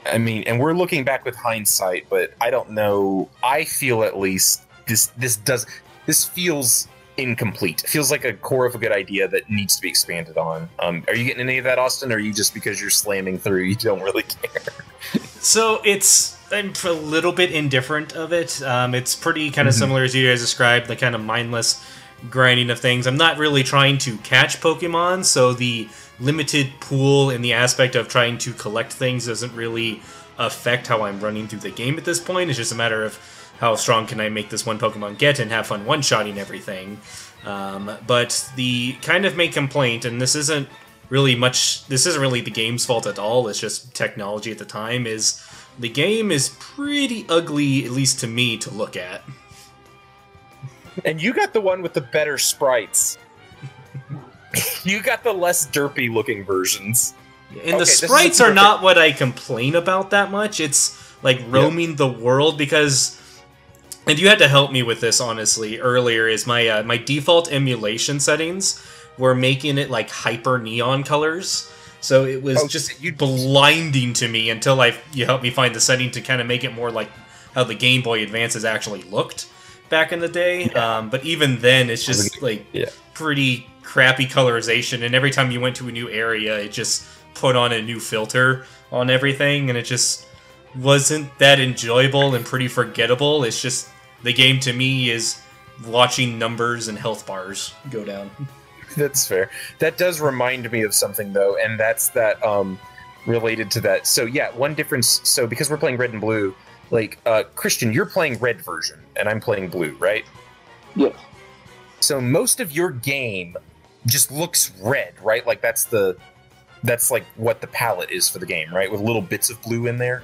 I mean, and we're looking back with hindsight, but I don't know. I feel at least this feels incomplete. It feels like a core of a good idea that needs to be expanded on. Are you getting any of that, Austin? Or are you just, because you're slamming through, you don't really care? So I'm a little bit indifferent of it. It's pretty kind of similar as you guys described, the kind of mindless grinding of things. I'm not really trying to catch Pokemon, so the limited pool in the aspect of trying to collect things doesn't really affect how I'm running through the game at this point. It's just a matter of how strong can I make this one Pokemon get and have fun one-shotting everything. But the kind of main complaint, and this isn't really the game's fault at all, it's just technology at the time, is the game is pretty ugly, at least to me, to look at. And you got the one with the better sprites. You got the less derpy looking versions. And the sprites are not what I complain about that much. It's like roaming the world, because, and you had to help me with this honestly earlier, is my my default emulation settings were making it like hyper neon colors. So it was just blinding to me until you helped me find the setting to kind of make it more like how the Game Boy Advances actually looked back in the day. Yeah. But even then, it's just like pretty crappy colorization, and every time you went to a new area, it just put on a new filter on everything, and it just wasn't that enjoyable and pretty forgettable. It's just, the game to me is watching numbers and health bars go down. That's fair. That does remind me of something, though, and that's that related to that. So yeah, one difference. So because we're playing Red and Blue, like Christian, you're playing Red version, and I'm playing Blue, right? Yes. So most of your game just looks red, right? Like that's like what the palette is for the game, right? With little bits of blue in there.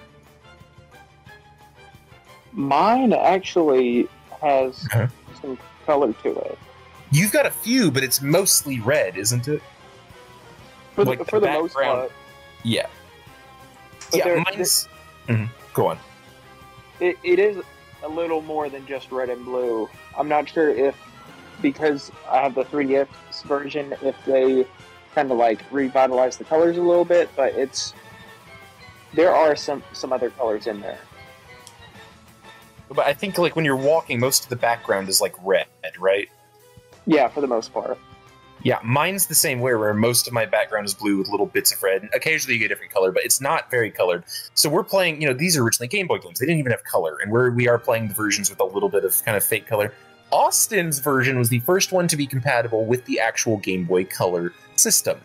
Mine actually has some color to it. You've got a few, but it's mostly red, isn't it? For the most part. Yeah. But mine's... Go on. It is a little more than just red and blue. I'm not sure if, because I have the 3DS version, if they kind of like revitalize the colors a little bit, but there are some other colors in there. But I think like when you're walking, most of the background is like red, right? Yeah, for the most part. Yeah, mine's the same way, where most of my background is blue with little bits of red. Occasionally you get a different color, but it's not very colored. So we're playing, these are originally Game Boy games. They didn't even have color, and we are playing the versions with a little bit of kind of fake color. Austin's version was the first one to be compatible with the actual Game Boy Color system.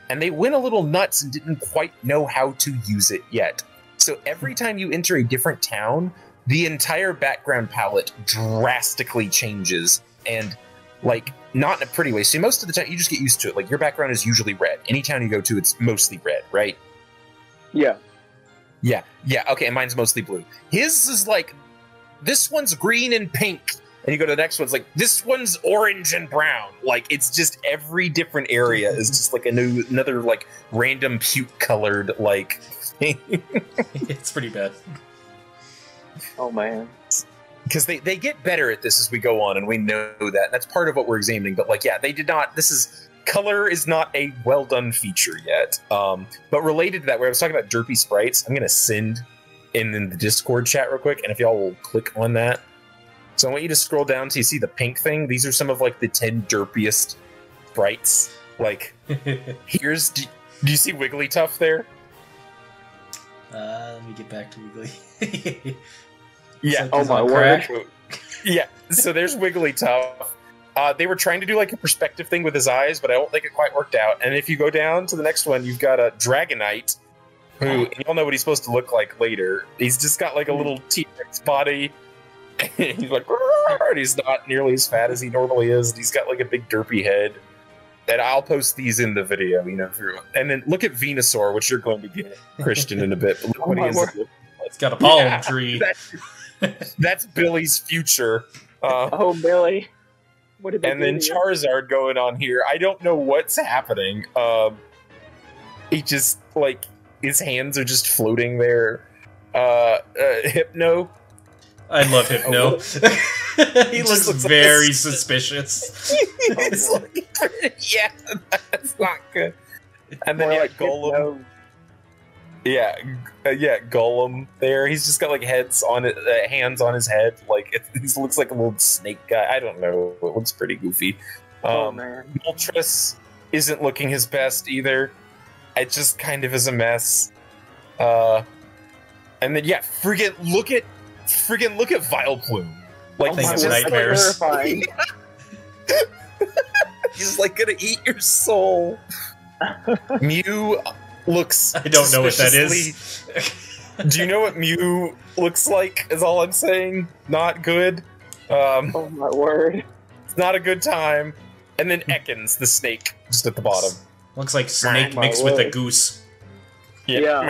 And they went a little nuts and didn't quite know how to use it yet. So every time you enter a different town, the entire background palette drastically changes, and like, not in a pretty way. So most of the time, you just get used to it. Like, your background is usually red. Any town you go to, it's mostly red, right? Yeah. Yeah, okay, and mine's mostly blue. His is like, this one's green and pink. And you go to the next one, it's like, this one's orange and brown. Like, it's just every different area is just like another, like, random puke-colored, like, thing. It's pretty bad. Oh, man. Because they get better at this as we go on, and we know that. That's part of what we're examining. But, like, yeah, they did not... Color is not a well-done feature yet. But related to that, where I was talking about derpy sprites, I'm going to send in the Discord chat real quick, and if y'all will click on that. So I want you to scroll down till you see the pink thing. These are some of, like, the 10 derpiest sprites. Like, here's... Do you see Wigglytuff there? Let me get back to Wiggly. Yeah. Oh my word. Yeah. So there's Wigglytuff. They were trying to do like a perspective thing with his eyes, but I don't think it quite worked out. And if you go down to the next one, you've got a Dragonite, who you'll know what he's supposed to look like later. He's just got like a little T-Rex body. And he's like, and he's not nearly as fat as he normally is. And he's got like a big derpy head. And I'll post these in the video, you know. And then look at Venusaur, which you're going to get, Christian, in a bit. Look what he is. It's got a palm tree. That's Billy's future. Oh, Billy. What did they and then Charizard going on here. I don't know what's happening. He just, like, his hands are just floating there. Hypno. I love Hypno. He looks very suspicious. He's like, yeah, that's not good. And then like Golem. Yeah, Golem there. He's just got like hands on his head. Like he looks like a little snake guy. I don't know. It looks pretty goofy. Oh man. Moltres isn't looking his best either. It just kind of is a mess. And then friggin' look at Vileplume. Like he's just nightmares. He's like gonna eat your soul. Mew looks. I don't know what that is. Do you know what Mew looks like? Is all I'm saying. Not good. Oh my word! It's not a good time. And then Ekans, the snake, just at the bottom. Looks like snake mixed with a goose. Yeah.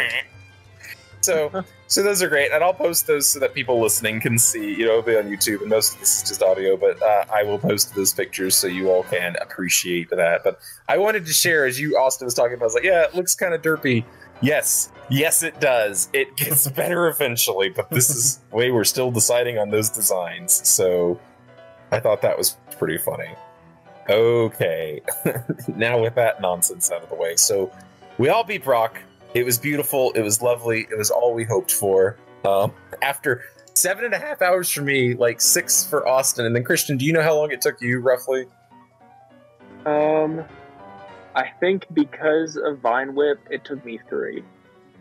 So those are great, and I'll post those so that people listening can see. You know, it'll be on YouTube, and most of this is just audio, but I will post those pictures so you all can appreciate that. But I wanted to share, as Austin was talking about, I was like, yeah, it looks kind of derpy. Yes, it does. It gets better eventually, but this is the way we're still deciding on those designs. So I thought that was pretty funny. Okay, now with that nonsense out of the way. So we all beat Brock. It was beautiful. It was lovely. It was all we hoped for. After 7.5 hours for me, like 6 for Austin, and then Christian, do you know how long it took you roughly? I think because of Vine Whip, it took me 3.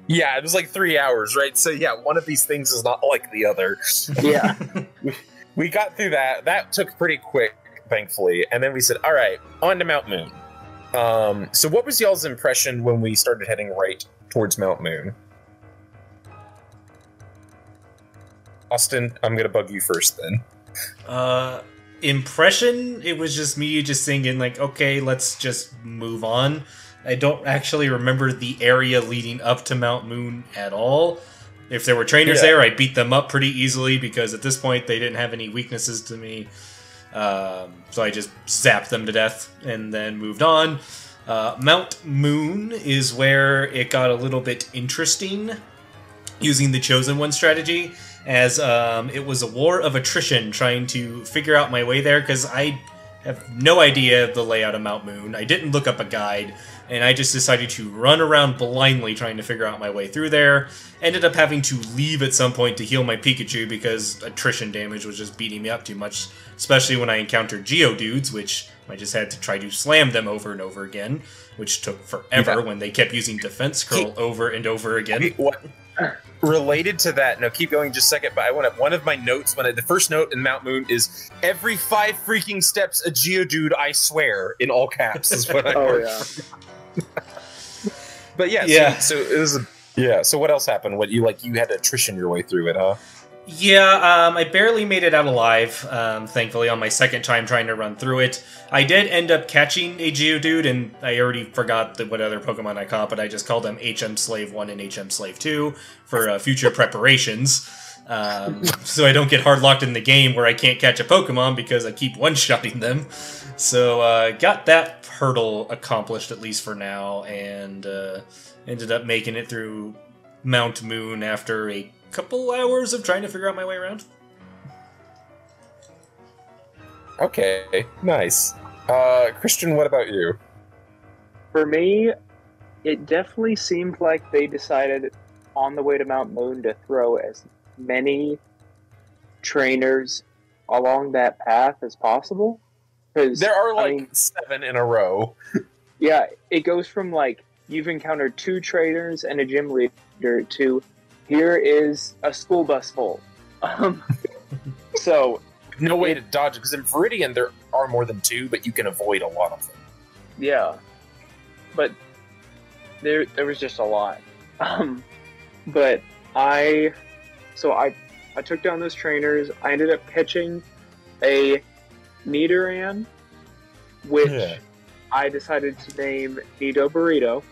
Yeah, it was like 3 hours, right? So yeah, one of these things is not like the other. Yeah. we got through that. That took pretty quick, thankfully. And then we said, all right, on to Mount Moon. So what was y'all's impression when we started heading right towards Mount Moon? Austin, I'm gonna bug you first then. Impression? It was just me just thinking like, okay, let's just move on. I don't actually remember the area leading up to Mount Moon at all. If there were trainers there, I beat them up pretty easily because at this point they didn't have any weaknesses to me. So I just zapped them to death and then moved on. Mount Moon is where it got a little bit interesting using the Chosen One strategy, as it was a war of attrition trying to figure out my way there because I have no idea the layout of Mount Moon. I didn't look up a guide, and I just decided to run around blindly trying to figure out my way through there. Ended up having to leave at some point to heal my Pikachu because attrition damage was just beating me up too much, especially when I encountered Geodudes, which I just had to try to slam them over and over again, which took forever when they kept using Defense Curl over and over again. Related to that, no, keep going just a second, but I want to, one of my notes, the first note in Mount Moon is, every 5 freaking steps a Geodude, I swear, in all caps, is what I heard. Yeah. But so it was so what else happened? You had to attrition your way through it, huh? Yeah, I barely made it out alive, thankfully, on my second time trying to run through it. I did end up catching a Geodude, and I already forgot what other Pokemon I caught, but I just called them HM Slave 1 and HM Slave 2 for future preparations. So I don't get hard-locked in the game where I can't catch a Pokemon because I keep one-shotting them. So got that hurdle accomplished, at least for now, and ended up making it through Mount Moon after a couple hours of trying to figure out my way around. Okay, nice. Christian, what about you? For me, it definitely seemed like they decided on the way to Mount Moon to throw as many trainers along that path as possible. There are 7 in a row. Yeah, it goes from you've encountered 2 trainers and a gym leader to here is a school bus full. So no way to dodge it, because in Viridian there are more than 2, but you can avoid a lot of them. Yeah, but there was just a lot. But I took down those trainers. I ended up catching a Nidoran, which I decided to name Nido Burrito.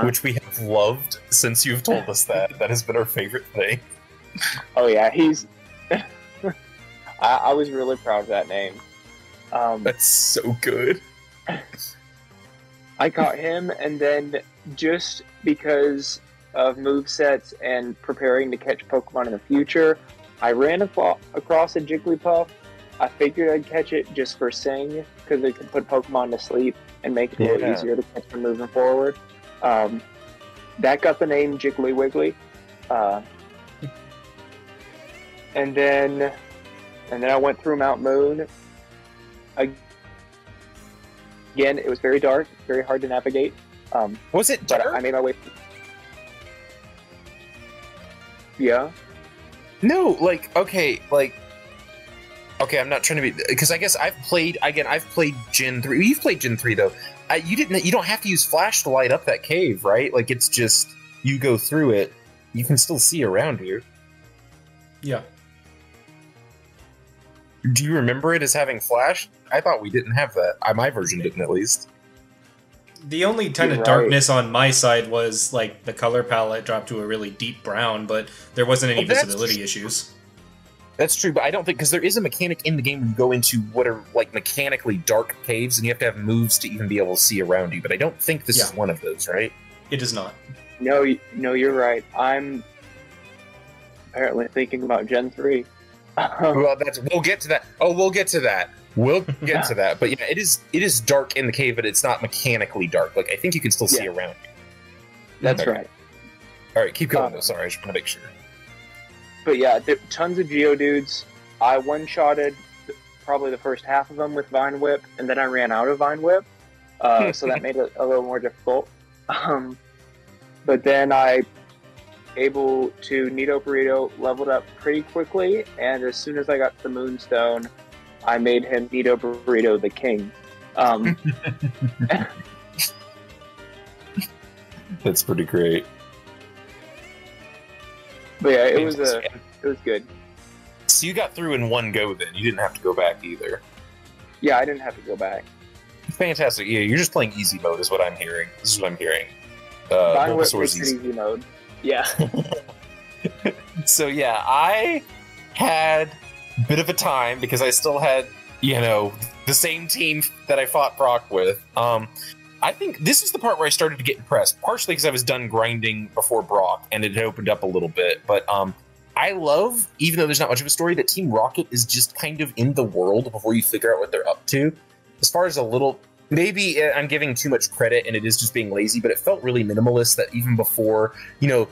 Which we have loved since you've told us that. That has been our favorite thing. Oh yeah, he's... I was really proud of that name. That's so good. I caught him, and then just because of movesets and preparing to catch Pokemon in the future, I ran across a Jigglypuff. I figured I'd catch it just for Sing, because it could put Pokemon to sleep and make it a little easier to catch them moving forward. That got the name Jiggly Wiggly. And then I went through Mount Moon. Again, it was very dark, very hard to navigate. Was it dark? But I made my way. Yeah. No, okay, I'm not trying to be, because I guess I've played Gen 3. You've played Gen 3 though. You don't have to use flash to light up that cave, right? Like, it's just you go through it. You can still see around you. Yeah. Do you remember it as having flash? I thought we didn't have that. My version didn't, at least. The only kind of darkness on my side was, like, the color palette dropped to a really deep brown, but there wasn't any visibility issues. That's true, but I don't think, because there is a mechanic in the game where you go into what are, like, mechanically dark caves, and you have to have moves to even be able to see around you, but I don't think this is one of those, right? It is not. No, you're right. I'm apparently thinking about Gen 3. Well, we'll get to that. Oh, we'll get to that. We'll get to that. But yeah, it is dark in the cave, but it's not mechanically dark. Like, I think you can still see around you. That's right. All right, keep going. Sorry, I just want to make sure. But yeah, tons of Geodudes. I one-shotted probably the first half of them with Vine Whip, and then I ran out of Vine Whip, so that made it a little more difficult. But then I able to Nido Burrito, leveled up pretty quickly, and as soon as I got the Moonstone, I made him Nido Burrito the king. That's pretty great. But yeah, it was good. So you got through in one go then. You didn't have to go back either. Yeah, I didn't have to go back. Fantastic. Yeah, you're just playing easy mode is what I'm hearing. This is what I'm hearing. Bulbasaur's easy mode. Yeah. So yeah, I had a bit of a time because I still had, the same team that I fought Brock with. I think this is the part where I started to get impressed, partially because I was done grinding before Brock and it had opened up a little bit. But I love, even though there's not much of a story, that Team Rocket is just kind of in the world before you figure out what they're up to. As far as a little, maybe I'm giving too much credit and it is just being lazy, but it felt really minimalist that even before, you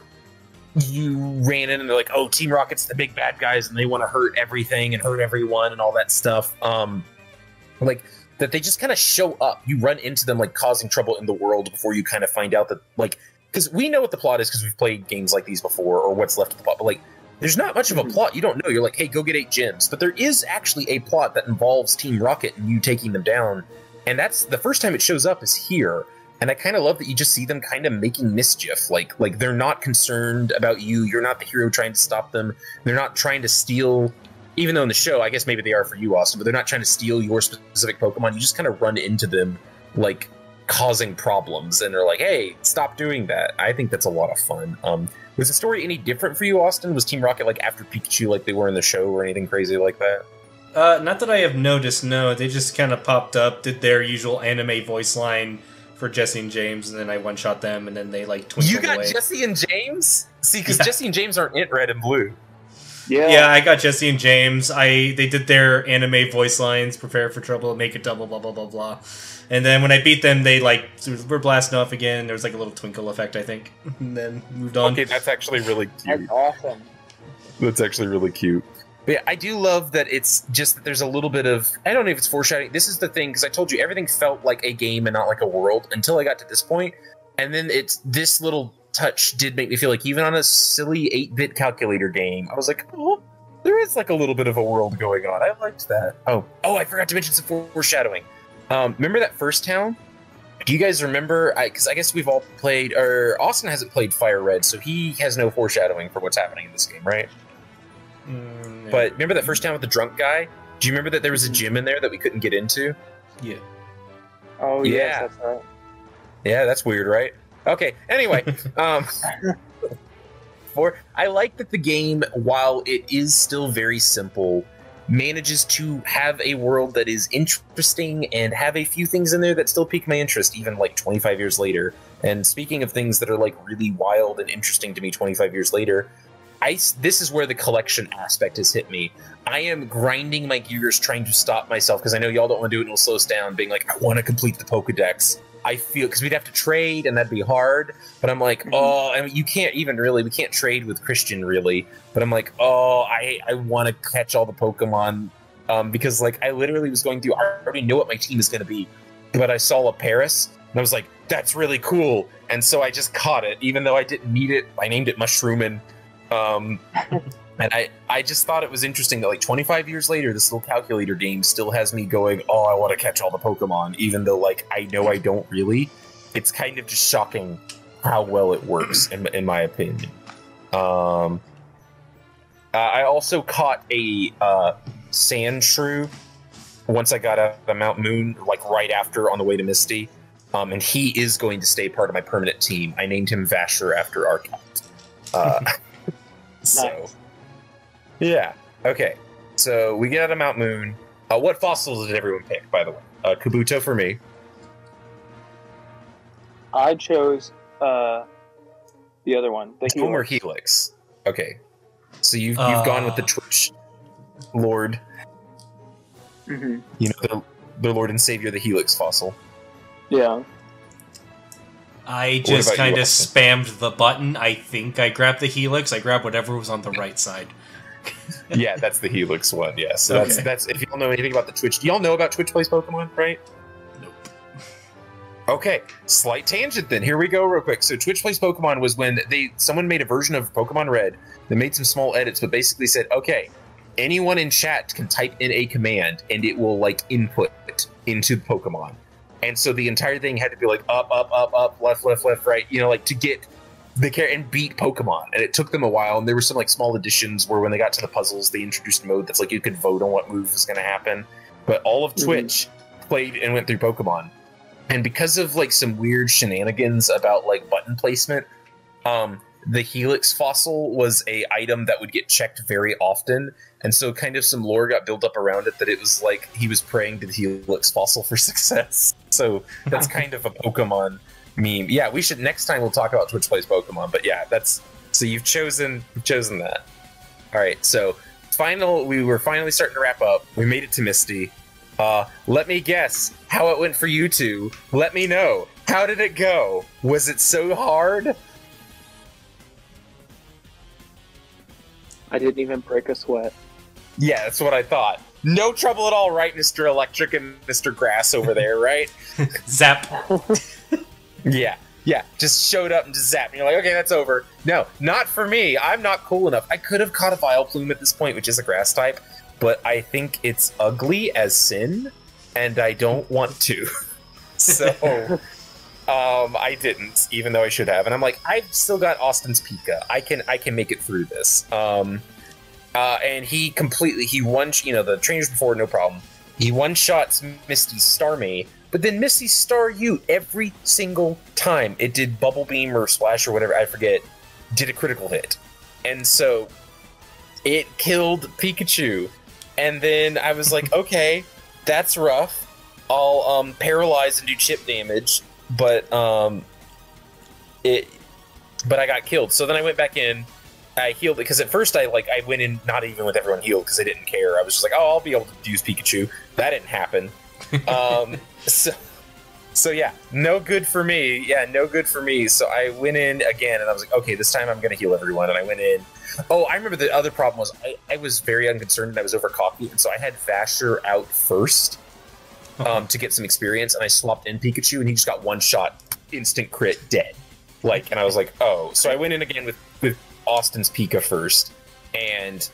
ran in and they're like, oh, Team Rocket's the big bad guys and they want to hurt everything and hurt everyone and all that stuff. Like, that they just kind of show up. You run into them, like, causing trouble in the world before you kind of find out that, like, because we know what the plot is because we've played games like these before or what's left of the plot, but, like, there's not much of a plot. You don't know. You're like, hey, go get 8 gems. But there is actually a plot that involves Team Rocket and you taking them down. And that's the first time it shows up is here. And I kind of love that you just see them kind of making mischief. Like they're not concerned about you. You're not the hero trying to stop them. They're not trying to steal, even though in the show, I guess maybe they are for you, Austin, but they're not trying to steal your specific Pokemon. You just kind of run into them, like, causing problems. And they're like, hey, stop doing that. I think that's a lot of fun. Was the story any different for you, Austin? Was Team Rocket, like, after Pikachu like they were in the show or anything crazy like that? Not that I have noticed, no. They just kind of popped up, did their usual anime voice line for Jesse and James, and then I one-shot them, and then they, like, twinkled away. You got Jesse and James? See, because Jesse and James aren't in Red and Blue. Yeah, I got Jesse and James. They did their anime voice lines, prepare for trouble, make it double, blah, blah, blah, blah. And then when I beat them, they, like, were blasting off again. There was, like, a little twinkle effect, I think. And then moved on. Okay, that's actually really cute. That's awesome. That's actually really cute. But yeah, I do love that it's just that there's a little bit of, I don't know if it's foreshadowing. This is the thing, because I told you everything felt like a game and not like a world until I got to this point. And then this little touch did make me feel like even on a silly 8-bit calculator game, I was like, oh, there is like a little bit of a world going on. I liked that. Oh, I forgot to mention some foreshadowing. Remember that first town? Do you guys remember? Because I guess we've all played, or Austin hasn't played Fire Red, so he has no foreshadowing for what's happening in this game, right? No. But remember that first town with the drunk guy? Do you remember that there was a gym in there that we couldn't get into? Yeah. Oh, Yeah. yes, that's right. Yeah, that's weird, right? Okay, anyway. I like that the game, while it is still very simple, manages to have a world that is interesting and have a few things in there that still pique my interest, even like 25 years later. And speaking of things that are like really wild and interesting to me 25 years later, this is where the collection aspect has hit me. I am grinding my gears trying to stop myself, because I know y'all don't want to do it and it'll slow us down, being like, I want to complete the Pokedex. I feel, because we'd have to trade and that'd be hard, but I'm like, I mean, you can't even really, we can't trade with Christian really, but I'm like, I want to catch all the Pokemon, because like I literally was going through, I already know what my team is going to be, but I saw a Paris and I was like, that's really cool, and so I just caught it, even though I didn't need it. I named it Mushroomin', and I just thought it was interesting that like 25 years later, this little calculator game still has me going, I want to catch all the Pokemon, even though like I know I don't really. It's kind of just shocking how well it works, in my opinion. I also caught a sand shrew once I got out of Mount Moon, like right after on the way to Misty. And he is going to stay part of my permanent team. I named him Vasher after our cat. So... Nice. Yeah. Okay. So we get out of Mount Moon. What fossils did everyone pick, by the way? Kabuto for me. I chose the other one, the Dome or Helix. Helix? Okay. So you've gone with the Twitch Lord. Mm-hmm. You know, the Lord and Savior, the Helix fossil. Yeah. I just kind of Austin? spammed the button. I think I grabbed the Helix. I grabbed whatever was on the right side. Yeah, that's the Helix one. Yeah. So Okay. that's if you don't know anything about the Twitch. Do y'all know about Twitch Plays Pokemon, right? Nope. Okay, slight tangent then. Here we go real quick. So Twitch Plays Pokemon was when someone made a version of Pokemon Red that made some small edits, but basically said, okay, anyone in chat can type in a command and it will like input it into the Pokemon. And so the entire thing had to be like up, left, right, you know, like to get the character and beat Pokemon. And it took them a while, and there were some like small additions where when they got to the puzzles, they introduced a mode that's like you could vote on what move was going to happen. But all of Twitch played and went through Pokemon. And because of like some weird shenanigans about like button placement, the Helix fossil was a item that would get checked very often, and so kind of some lore got built up around it that it was like he was praying to the Helix fossil for success. So that's kind of a Pokemon meme. Yeah, we should next time we'll talk about Twitch Plays Pokemon. But yeah, that's so you've chosen that. All right, so we were finally starting to wrap up. We made it to Misty. Let me guess how it went for you two. Let me know. How did it go? Was it so hard? I didn't even break a sweat. Yeah, that's what I thought. No trouble at all, right, Mr. Electric and Mr. Grass over there, right? Zap. Yeah, just showed up and just zapped. And you're like, okay, that's over. No, not for me. I'm not cool enough. I could have caught a Vileplume at this point, which is a grass type, but I think it's ugly as sin, and I don't want to. So, I didn't, even though I should have. And I'm like, I've still got Austin's Pika. I can make it through this. And he one, the trainers before, no problem. He one-shots Misty's Starmie, but then Misty Star You every single time. It did Bubble Beam or Splash or whatever, I forget, did a critical hit. And so it killed Pikachu. And then I was like, okay, that's rough. I'll paralyze and do chip damage, but I got killed. So then I went back in, I healed it, because at first I went in not even with everyone healed because I didn't care. I was just like, oh, I'll be able to use Pikachu. That didn't happen. So yeah, no good for me. Yeah, no good for me. So I went in again, and I was like, okay, this time I'm going to heal everyone. And I went in. Oh, I remember the other problem was I was very unconcerned, and I was over cocky, and so I had Vasher out first to get some experience, and I swapped in Pikachu, and he just got one shot, instant crit, dead. And I was like, oh. So I went in again with Austin's Pika first, and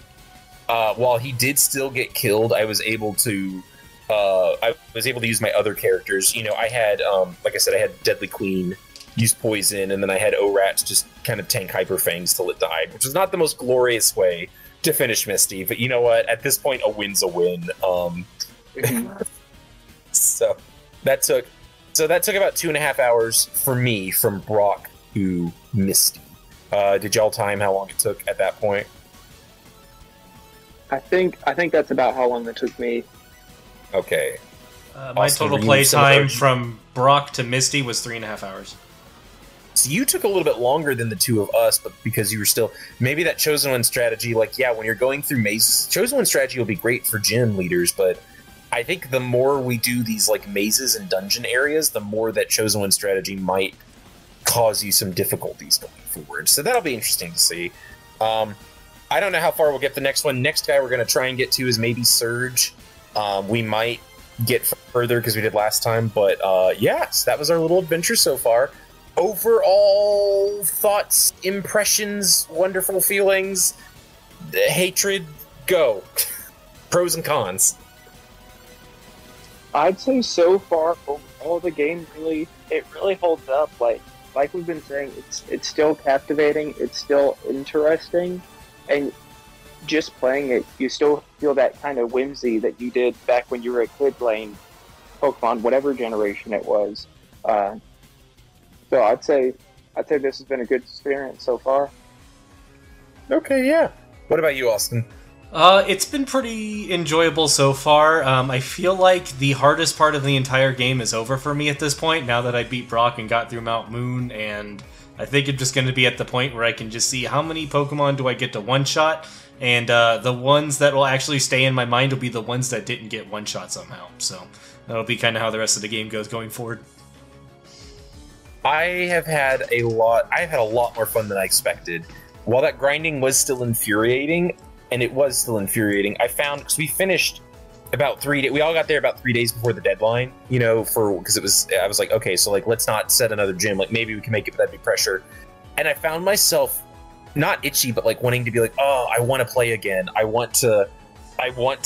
while he did still get killed, I was able to use my other characters. You know, I had, like I said, I had Deadly Queen use poison, and then I had O-Rats just kind of tank Hyper Fangs till it died, which was not the most glorious way to finish Misty. But you know what? At this point, a win's a win. So that took about 2.5 hours for me from Brock to Misty. Did y'all time how long it took at that point? I think that's about how long it took me. Okay. My Austin, total were you play similar? time from Brock to Misty was 3.5 hours. So you took a little bit longer than the two of us, but because you were still maybe that Chosen One strategy, like when you're going through mazes, Chosen One strategy will be great for gym leaders, but I think the more we do these like mazes and dungeon areas, the more that Chosen One strategy might cause you some difficulties going forward. So that'll be interesting to see. I don't know how far we'll get the next one. Next guy we're going to try and get to is maybe Surge. We might get further because we did last time, but yes, that was our little adventure so far. Overall thoughts, impressions, wonderful feelings, hatred, go. Pros and cons. I'd say so far, overall, the game really holds up. Like we've been saying, it's still captivating, it's still interesting, and just playing it, you still feel that kind of whimsy that you did back when you were a kid playing Pokemon, whatever generation it was. So I'd say this has been a good experience so far. Okay, yeah. What about you, Austin? It's been pretty enjoyable so far. I feel like the hardest part of the entire game is over for me at this point, now that I beat Brock and got through Mount Moon, and I think I'm just going to be at the point where I can just see how many Pokemon do I get to one-shot, and the ones that will actually stay in my mind will be the ones that didn't get one-shot somehow. So that'll be kind of how the rest of the game goes going forward. I have had a lot more fun than I expected. While that grinding was still infuriating, I found, because we finished about 3 days, we all got there about 3 days before the deadline, you know, because I was like, okay, so like, let's not set another gym, like maybe we can make it, but that'd be pressure. And I found myself not itchy, but like wanting to be like, oh, I want to play again. I want to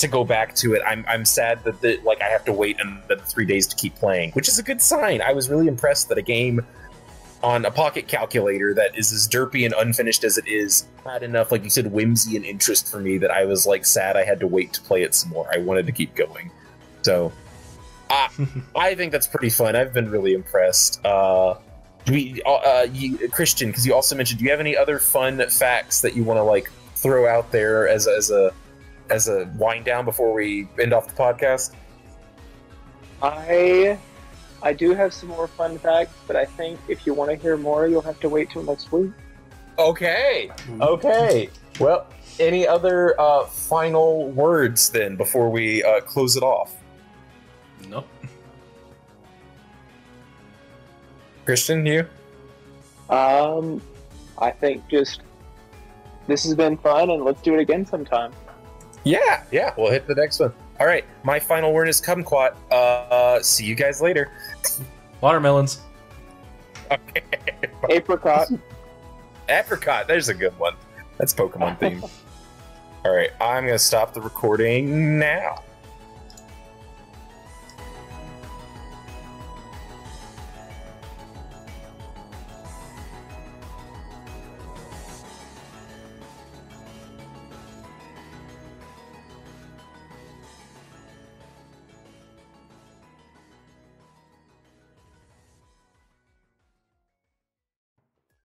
go back to it. I'm sad that I have to wait another 3 days to keep playing, which is a good sign. I was really impressed that a game on a pocket calculator that is as derpy and unfinished as it is had enough, like you said, whimsy and interest for me that I was like sad I had to wait to play it some more. I wanted to keep going. So I think that's pretty fun. I've been really impressed. Christian, because you also mentioned, do you have any other fun facts that you want to like throw out there as a wind down before we end off the podcast? I do have some more fun facts, but I think if you want to hear more, you'll have to wait till next week. Okay. Well, any other final words then before we close it off? Nope. Christian, you? I think just this has been fun, and let's do it again sometime. Yeah, we'll hit the next one. All right, my final word is kumquat. See you guys later. Watermelons. Okay. Apricot. Apricot, there's a good one. That's Pokemon themed. All right, I'm going to stop the recording now.